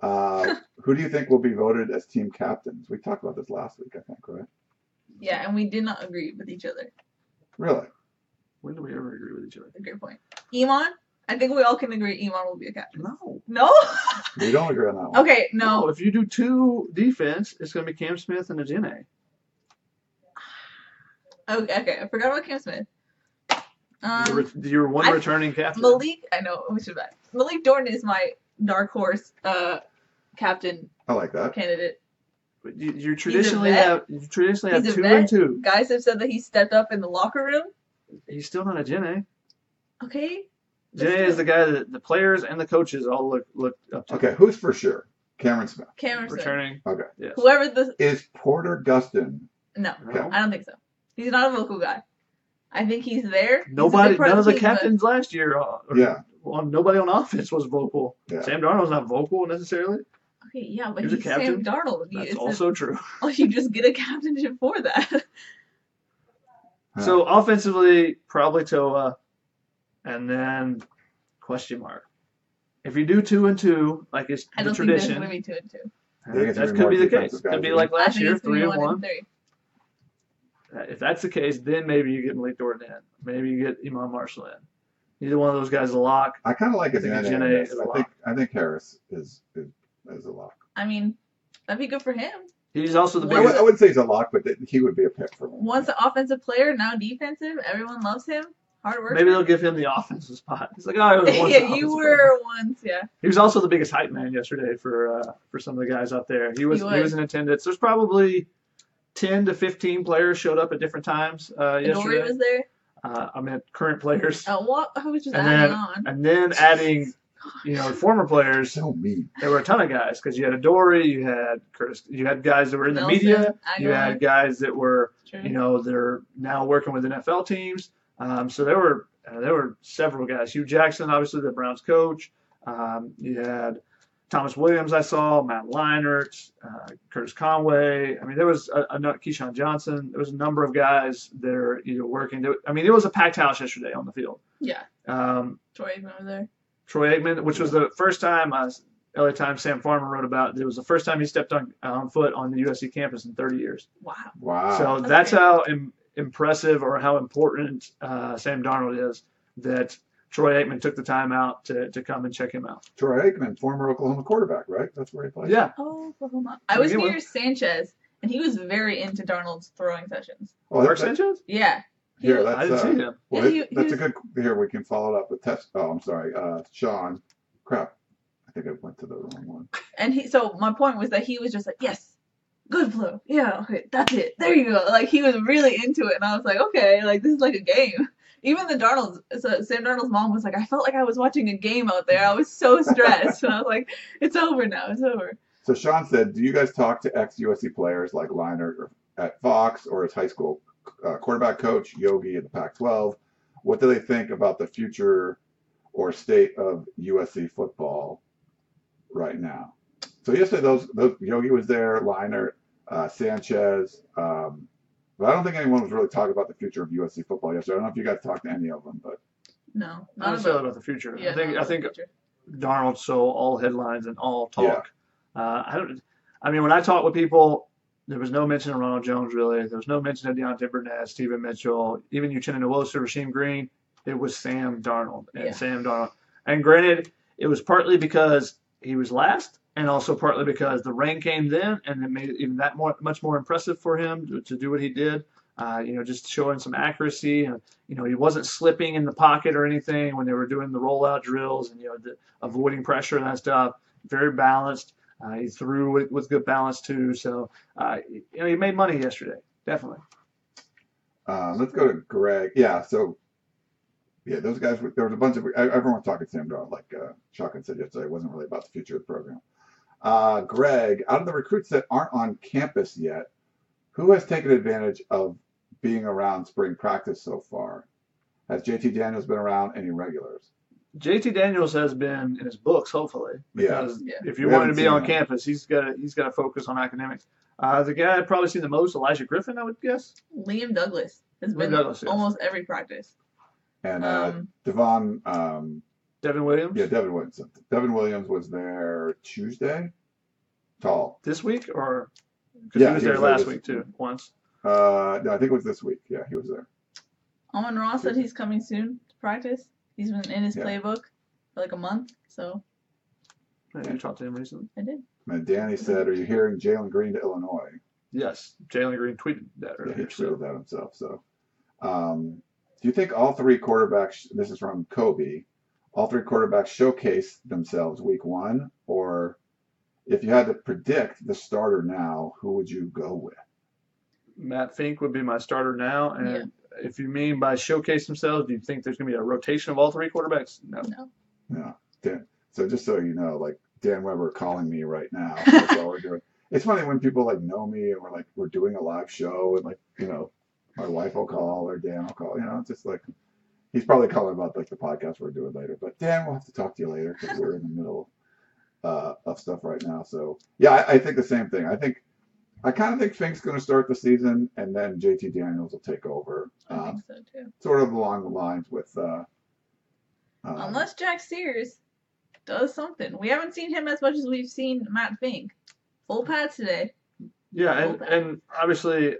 Who do you think will be voted as team captains? We talked about this last week, I think, right? Yeah, and we did not agree with each other. Really? When do we ever agree with each other? That's a great point. Iman? I think we all can agree Iman will be a captain. No. No? We don't agree on that one. Okay, no. If you do 2 defense, it's going to be Cam Smith and a Ajene. Okay, I forgot about Cam Smith. You're one returning captain. Malik, I know, which is bad. Malik Dorton is my dark horse captain I like that. candidate. You traditionally have 2 vet. and 2. Guys have said that he stepped up in the locker room. He's still not a Ajene. Okay. Ajene is the guy that the players and the coaches all look up to. Okay, who's for sure? Cameron Smith. Cameron Smith. Returning. Okay. Yes. Whoever the Is Porter Gustin? no, No. I don't think so. He's not a vocal guy. I think he's there. He's a None big part of the team, but- captains last year. Nobody on offense was vocal. Yeah. Sam Darnold's not vocal necessarily. Okay, yeah, but He's a he's captain. Sam Darnold. That's also true. Oh, you just get a captainship for that. So offensively, probably Toa, and then question mark. If you do 2 and 2, like it's I the don't think there's tradition, going to be 2 and 2. that could be the case. Could be like I last think year, it's gonna be 3 and 1. and 3. If that's the case, then maybe you get Malik Dorton in. Maybe you get Iman Marshall in. Neither one of those guys is a lock. I kind of like his I think name. Ajene is a lock. I think Harris is a lock. I mean, that'd be good for him. He's also the Well, biggest. I wouldn't say he's a lock, but he would be a pick for me. Once an offensive player, now defensive. Everyone loves him. Hard work. Maybe they'll give him the offensive spot. He's like, oh, I was once yeah, an you offensive were player. once, yeah. He was also the biggest hype man yesterday for some of the guys out there. He was in attendance. There's probably 10 to 15 players showed up at different times yesterday. Dory was there. I meant current players. What? I was just and adding then on. and then adding, former players. So mean. There were a ton of guys because you had Adoree, you had Curtis, you had guys that were in the Nelson, media, you Aguilar. had guys that were, True. they're now working with NFL teams. So there were several guys. Hugh Jackson, obviously the Browns coach. You had Thomas Williams, I saw, Matt Leinart, Curtis Conway. I mean, there was Keyshawn Johnson. There was a number of guys that are working. It was a packed house yesterday on the field. Yeah. Troy Aikman was there. Troy Aikman, which was the first time, LA Times Sam Farmer wrote about, it was the first time he stepped on foot on the USC campus in 30 years. Wow. So that's how impressive or how important Sam Darnold is that Troy Aikman took the time out to come and check him out. Troy Aikman, former Oklahoma quarterback, right? That's where he played. Yeah. Oh, Oklahoma. I was near Sanchez, and he was very into Darnold's throwing sessions. Oh, Mark Sanchez? Yeah. Here, I didn't see him. Well, Yeah, that's a good. Here, we can follow it up with test. Oh, I'm sorry, Sean. Crap, I think I went to the wrong one. And so my point was that he was just like, yes, good flow. Yeah, okay, that's it. There you go. Like, he was really into it, and I was like, okay, like, this is like a game. Even the Sam Darnold's mom was like, I felt like I was watching a game out there. I was so stressed. And I was like, it's over now. It's over. So Sean said, do you guys talk to ex-USC players like Leinart at Fox or his high school quarterback coach, Yogi at the Pac-12? What do they think about the future or state of USC football right now? So yesterday, those Yogi was there, Leinart, Sanchez, But I don't think anyone was really talking about the future of USC football yesterday. I don't know if you guys talked to any of them, but No, Not not necessarily about. about the future. Yeah, I think not I about think the future. Darnold stole all headlines and all yeah. talk. I don't. I mean, when I talk with people, there was no mention of Ronald Jones really. There was no mention of Deontay Burnett, Stephen Mitchell, even Uchenna Nwosu, Rasheem Green. It was Sam Darnold and Yeah. Sam Darnold. And granted, it was partly because he was last, and also partly because the rain came then, and it made it even that much more impressive for him to do what he did. Just showing some accuracy, and he wasn't slipping in the pocket or anything when they were doing the rollout drills, and avoiding pressure and that stuff. Very balanced. He threw with good balance too. So he made money yesterday, definitely. Let's go to Greg. Yeah, so yeah, those guys. There was a bunch of everyone was talking Sam Darnold, like Shotgun said yesterday. It wasn't really about the future of the program. Greg, out of the recruits that aren't on campus yet, who has taken advantage of being around spring practice so far? Has JT Daniels been around any regulars? JT Daniels has been in his books, hopefully, because Yeah. if you We want him haven't to be seen on him. campus, he's got to focus on academics. The guy I've probably seen the most, Elijah Griffin, I would guess. Liam Douglas has Liam been Douglas, yes. almost every practice. And Um, Devin Williams. yeah, Devin Williams. Devin Williams was there Tuesday. Tall. This week, or because Yeah, he was he there was there last this- week too, once. No, I think it was this week. Yeah, he was there. Amon Ross said he's coming soon to practice. He's been in his Yeah. playbook for like a month, so You talked to him recently. I did. And Danny said, "Are you hearing Jalen Green to Illinois?" Yes, Jalen Green tweeted that Yeah, he earlier. So. tweeted that himself. So, do you think all three quarterbacks? This is from Kobe. All three quarterbacks showcase themselves week one, or if you had to predict the starter now, who would you go with? Matt Fink would be my starter now, and Yeah. if you mean by showcase themselves, do you think there's going to be a rotation of all three quarterbacks? No. No. Yeah. Dan, so just so you know, like Dan Weber calling me right now. That's all we're doing. It's funny when people like know me and we're doing a live show and my wife will call or Dan will call. It's just like he's probably calling about like the podcast we're doing later. But Dan, we'll have to talk to you later because we're in the middle of stuff right now. So yeah, I think the same thing. I kind of think Fink's going to start the season and then JT Daniels will take over. I think so too. Sort of along the lines with. Unless Jack Sears does something. We haven't seen him as much as we've seen Matt Fink. Full pads today. Yeah, and obviously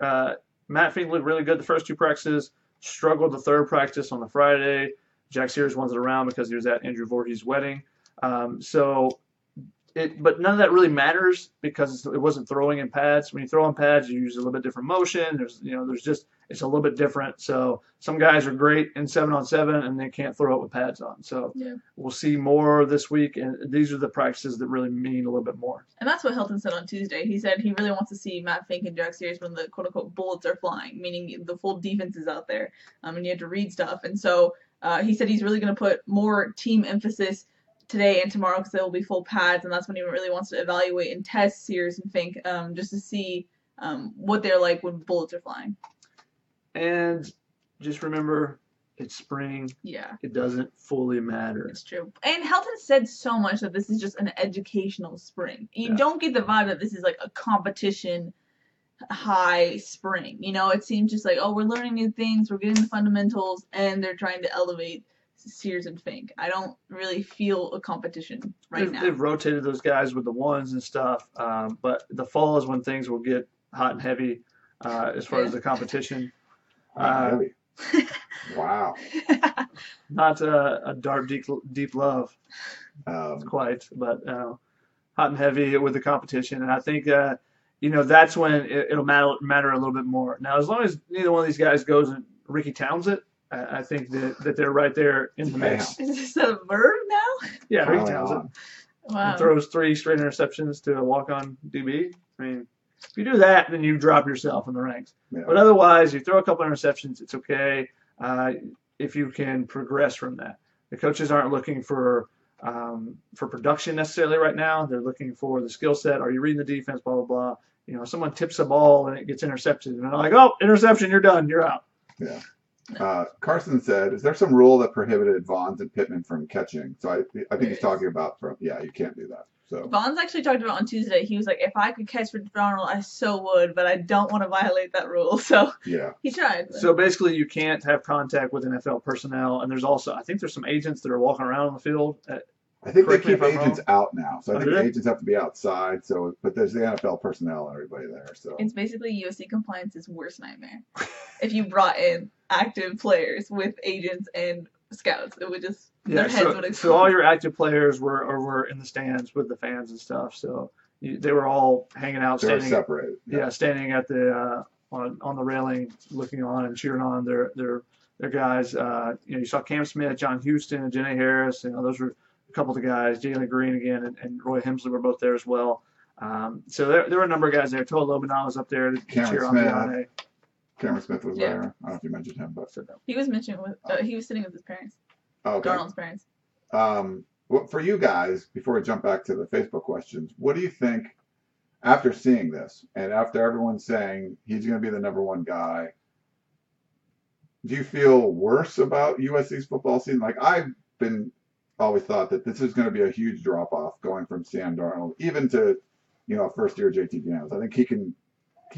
Matt Fink looked really good the first two practices, struggled the third practice on the Friday. Jack Sears wasn't around because he was at Andrew Voorhees' wedding. But none of that really matters because it wasn't throwing in pads. When you throw in pads, you use a little bit different motion. It's a little bit different. So some guys are great in 7-on-7 and they can't throw it with pads on. So Yeah. we'll see more this week, and these are the practices that really mean a little bit more. And that's what Hilton said on Tuesday. He said he really wants to see Matt Fink and Jack Sears when the quote-unquote bullets are flying, meaning the full defense is out there, and you have to read stuff. And so he said he's really going to put more team emphasis today and tomorrow because there will be full pads, and that's when he really wants to evaluate and test Sears and Fink just to see what they're like when bullets are flying. And just remember, it's spring. Yeah. It doesn't fully matter. It's true. And Helton said so much that this is just an educational spring. You Yeah. don't get the vibe that this is like a competition high spring. It seems just like, oh, we're learning new things, we're getting the fundamentals, and they're trying to elevate Sears and Fink. I don't really feel a competition now. They've rotated those guys with the ones and stuff, but the fall is when things will get hot and heavy as far as the competition. heavy. Wow. Not a dark, deep love, quite, but hot and heavy with the competition. And I think, that's when it'll matter a little bit more. Now, as long as neither one of these guys goes and Ricky Towns it, I think that they're right there in the mix. Is this a verb now? Yeah, Ricky Piling Towns it. on. Wow. And throws 3 straight interceptions to a walk-on DB. I mean, if you do that, then you drop yourself in the ranks. Yeah. But otherwise, you throw a couple interceptions, it's okay if you can progress from that. The coaches aren't looking for production necessarily right now. They're looking for the skill set. Are you reading the defense? Blah, blah, blah. Someone tips a ball and it gets intercepted. And they're like, oh, interception, you're done. You're out. Yeah. Carson said, "Is there some rule that prohibited Vaughns and Pittman from catching?" So I think he's talking about you can't do that. So Vaughn's actually talked about on Tuesday. He was like, if I could catch for Darnold, I so would, but I don't want to violate that rule. So yeah, he tried. But. So basically, you can't have contact with NFL personnel, and there's also, I think there's some agents that are walking around on the field. I think they Correct me keep if I'm agents out now. So I Oh, think do they? agents have to be outside. So, but there's the NFL personnel and everybody there. So It's basically USC compliance's worst nightmare. If you brought in active players with agents and scouts, it would just their heads would explode. So all your active players were in the stands with the fans and stuff. So they were all hanging out, they were standing. separated. Yeah, standing at the on the railing, looking on and cheering on their guys. You saw Cam Smith, John Houston, and Janae Harris. Those were a couple of the guys. Jalen Green again, and Roy Hemsley were both there as well. So there were a number of guys there. Toa Lobana was up there to cheer on Deontay. Cameron Smith was there. I don't know if you mentioned him, but he was mentioned with he was sitting with his parents. oh, okay. Darnold's parents. Well, for you guys, before we jump back to the Facebook questions, what do you think after seeing this and after everyone saying he's going to be the number one guy? Do you feel worse about USC's football season? Like I've always thought that this is going to be a huge drop off going from Sam Darnold, even to first year JT Daniels. I think he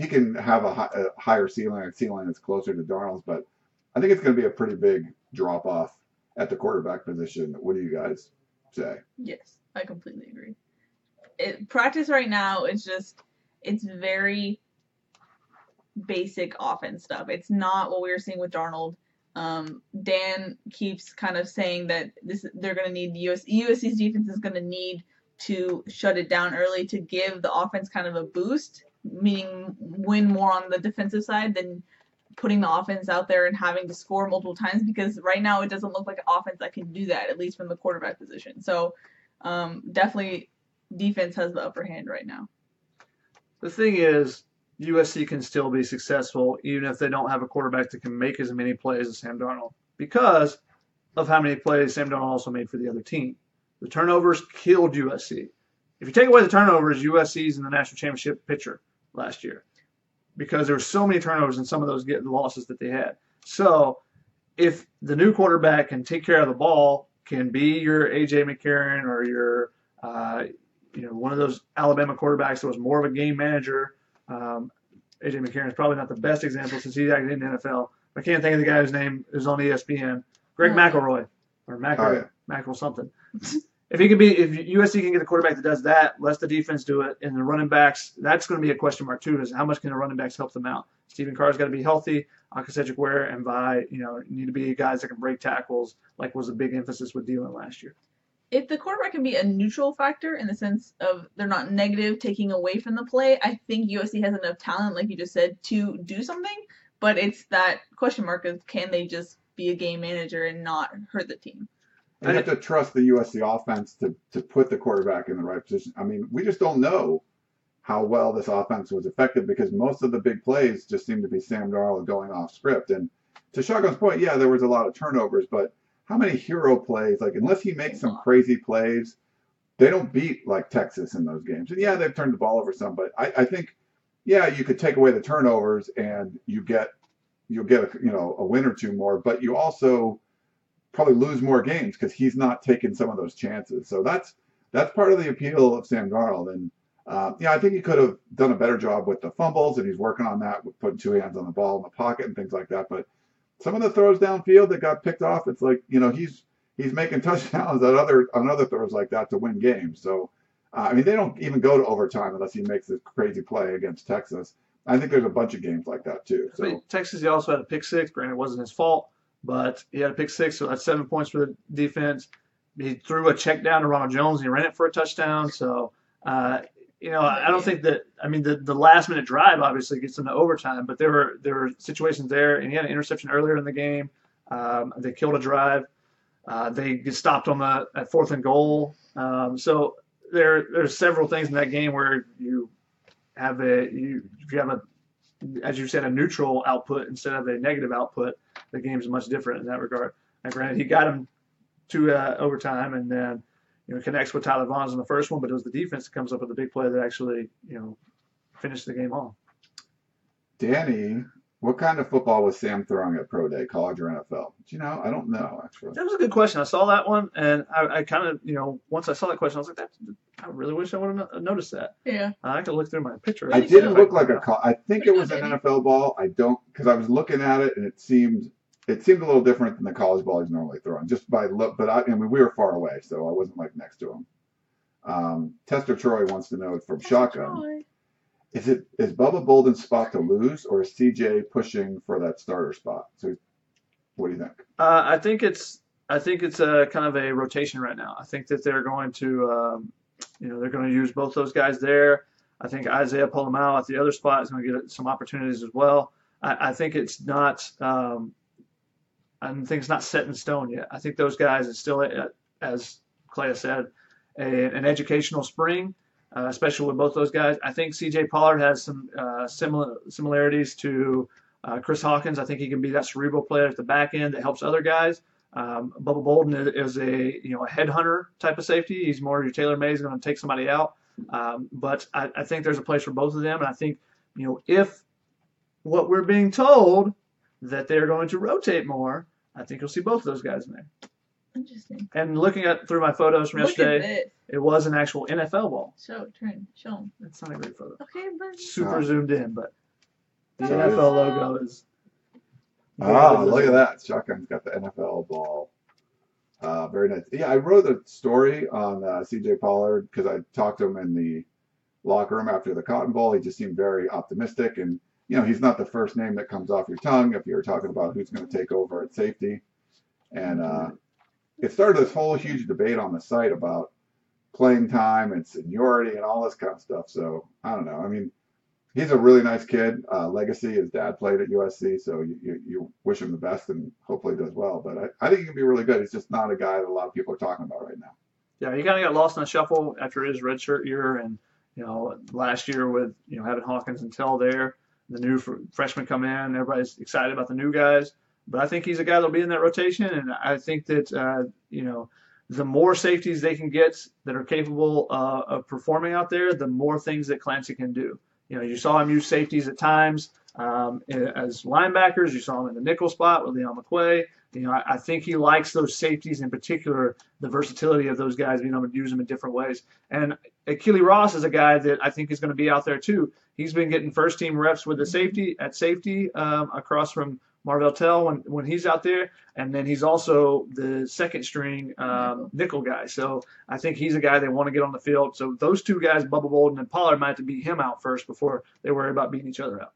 can have a higher ceiling, a ceiling that's closer to Darnold's, but I think it's going to be a pretty big drop off at the quarterback position. What do you guys say? Yes, I completely agree. Practice right now is it's very basic offense stuff. It's not what we were seeing with Darnold. Dan keeps kind of saying that they're going to need USC's defense is going to need to shut it down early to give the offense kind of a boost, meaning win more on the defensive side than putting the offense out there and having to score multiple times, because right now it doesn't look like an offense that can do that, at least from the quarterback position. So definitely defense has the upper hand right now. The thing is, USC can still be successful even if they don't have a quarterback that can make as many plays as Sam Darnold, because of how many plays Sam Darnold also made for the other team. The turnovers killed USC. If you take away the turnovers, USC's in the national championship picture last year, because there were so many turnovers and some of those losses that they had. So if the new quarterback can take care of the ball, can be your A.J. McCarron or your one of those Alabama quarterbacks that was more of a game manager. A.J. McCarron is probably not the best example since he's actually in the NFL. I can't think of the guy whose name is on ESPN. Greg McElroy or Mackerel something. If USC can get a quarterback that does that, lets the defense do it, and the running backs, that's going to be a question mark too. Is how much can the running backs help them out? Stephen Carr's got to be healthy. Akasejuk Ware and Vi, need to be guys that can break tackles, like was a big emphasis with Dylan last year. If the quarterback can be a neutral factor in the sense of they're not negative, taking away from the play, I think USC has enough talent, like you just said, to do something. But it's that question mark of can they just be a game manager and not hurt the team? You have to trust the USC offense to put the quarterback in the right position. I mean, we just don't know how well this offense was effective because most of the big plays just seem to be Sam Darnold going off script. And to Shotgun's point, yeah, there was a lot of turnovers, but how many hero plays? Like, unless he makes some crazy plays, they don't beat like Texas in those games. And yeah, they've turned the ball over some, but I think, yeah, you could take away the turnovers and you'll get a win or two more, but you also probably lose more games because he's not taking some of those chances. So that's part of the appeal of Sam Darnold. And I think he could have done a better job with the fumbles, and he's working on that with putting two hands on the ball in the pocket and things like that. But some of the throws downfield that got picked off, it's like he's making touchdowns on other throws like that to win games. So they don't even go to overtime unless he makes this crazy play against Texas. I think there's a bunch of games like that too. So Texas, he also had a pick six. Granted, it wasn't his fault, but he had a pick six, so that's 7 points for the defense. He threw a check down to Ronald Jones, and he ran it for a touchdown. So, I don't think that. I mean, the last minute drive obviously gets into overtime, but there were situations there, and he had an interception earlier in the game. They killed a drive. They get stopped on at 4th and goal. So there's several things in that game where you have if you have as you said, a neutral output instead of a negative output, the game's much different in that regard. And granted, he got him to overtime, and then connects with Tyler Vaughns in the first one, but it was the defense that comes up with the big play that actually finished the game on. Danny What kind of football was Sam throwing at pro day, college or NFL? Do you know? I don't know actually. That was a good question. I saw that one, and I kind of, once I saw that question, I was like, I really wish I would have noticed that. Yeah. I could look through my picture. I Did didn't go? look like I think it was an NFL ball. I don't because I was looking at it and it seemed a little different than the college ball he's normally throwing just by look. But I mean we were far away, so I wasn't like next to him. Tester Troy wants to know from Shotgun. Is Bubba Bolden's spot to lose, or is CJ pushing for that starter spot? So, what do you think? I think it's a kind of a rotation right now. I think that they're going to, they're going to use both those guys there. I think Isaiah Polamau at the other spot is going to get some opportunities as well. I think it's not, I think it's not set in stone yet. I think those guys are still, as Clay said, an educational spring. Especially with both those guys. I think C.J. Pollard has some similarities to Chris Hawkins. I think he can be that cerebral player at the back end that helps other guys. Bubba Bolden is a headhunter type of safety. He's more your tailor-made. He's going to take somebody out. But I think there's a place for both of them. And I think if what we're being told that they're going to rotate more, I think you'll see both of those guys in there. Interesting. And looking through my photos from yesterday, it was an actual NFL ball. Show them. That's not a great photo. Okay, but Super zoomed in, but the So NFL logo is. Look at that. Shotgun's got the NFL ball. Very nice. Yeah, I wrote a story on CJ Pollard because I talked to him in the locker room after the Cotton Bowl. He just seemed very optimistic. And, he's not the first name that comes off your tongue if you're talking about who's going to take over at safety. And it started this whole huge debate on the site about playing time and seniority and all this kind of stuff. So I don't know. I mean, he's a really nice kid. Legacy, his dad played at USC, so you wish him the best and hopefully does well. But I think he can be really good. He's just not a guy that a lot of people are talking about right now. Yeah, he kind of got lost in the shuffle after his redshirt year, and last year with having Hawkins and Tell there, the new freshmen come in, everybody's excited about the new guys. But I think he's a guy that'll be in that rotation, and I think that the more safeties they can get that are capable of performing out there, the more things that Clancy can do. You saw him use safeties at times as linebackers. You saw him in the nickel spot with Leon McQuay. I think he likes those safeties, in particular, the versatility of those guys, being able to use them in different ways. And Akili Ross is a guy that I think is going to be out there too. He's been getting first-team reps with the safety across from Marvell Tell when he's out there, and then he's also the second-string nickel guy. So I think he's a guy they want to get on the field. So those two guys, Bubba Bolden and Pollard, might have to beat him out first before they worry about beating each other out.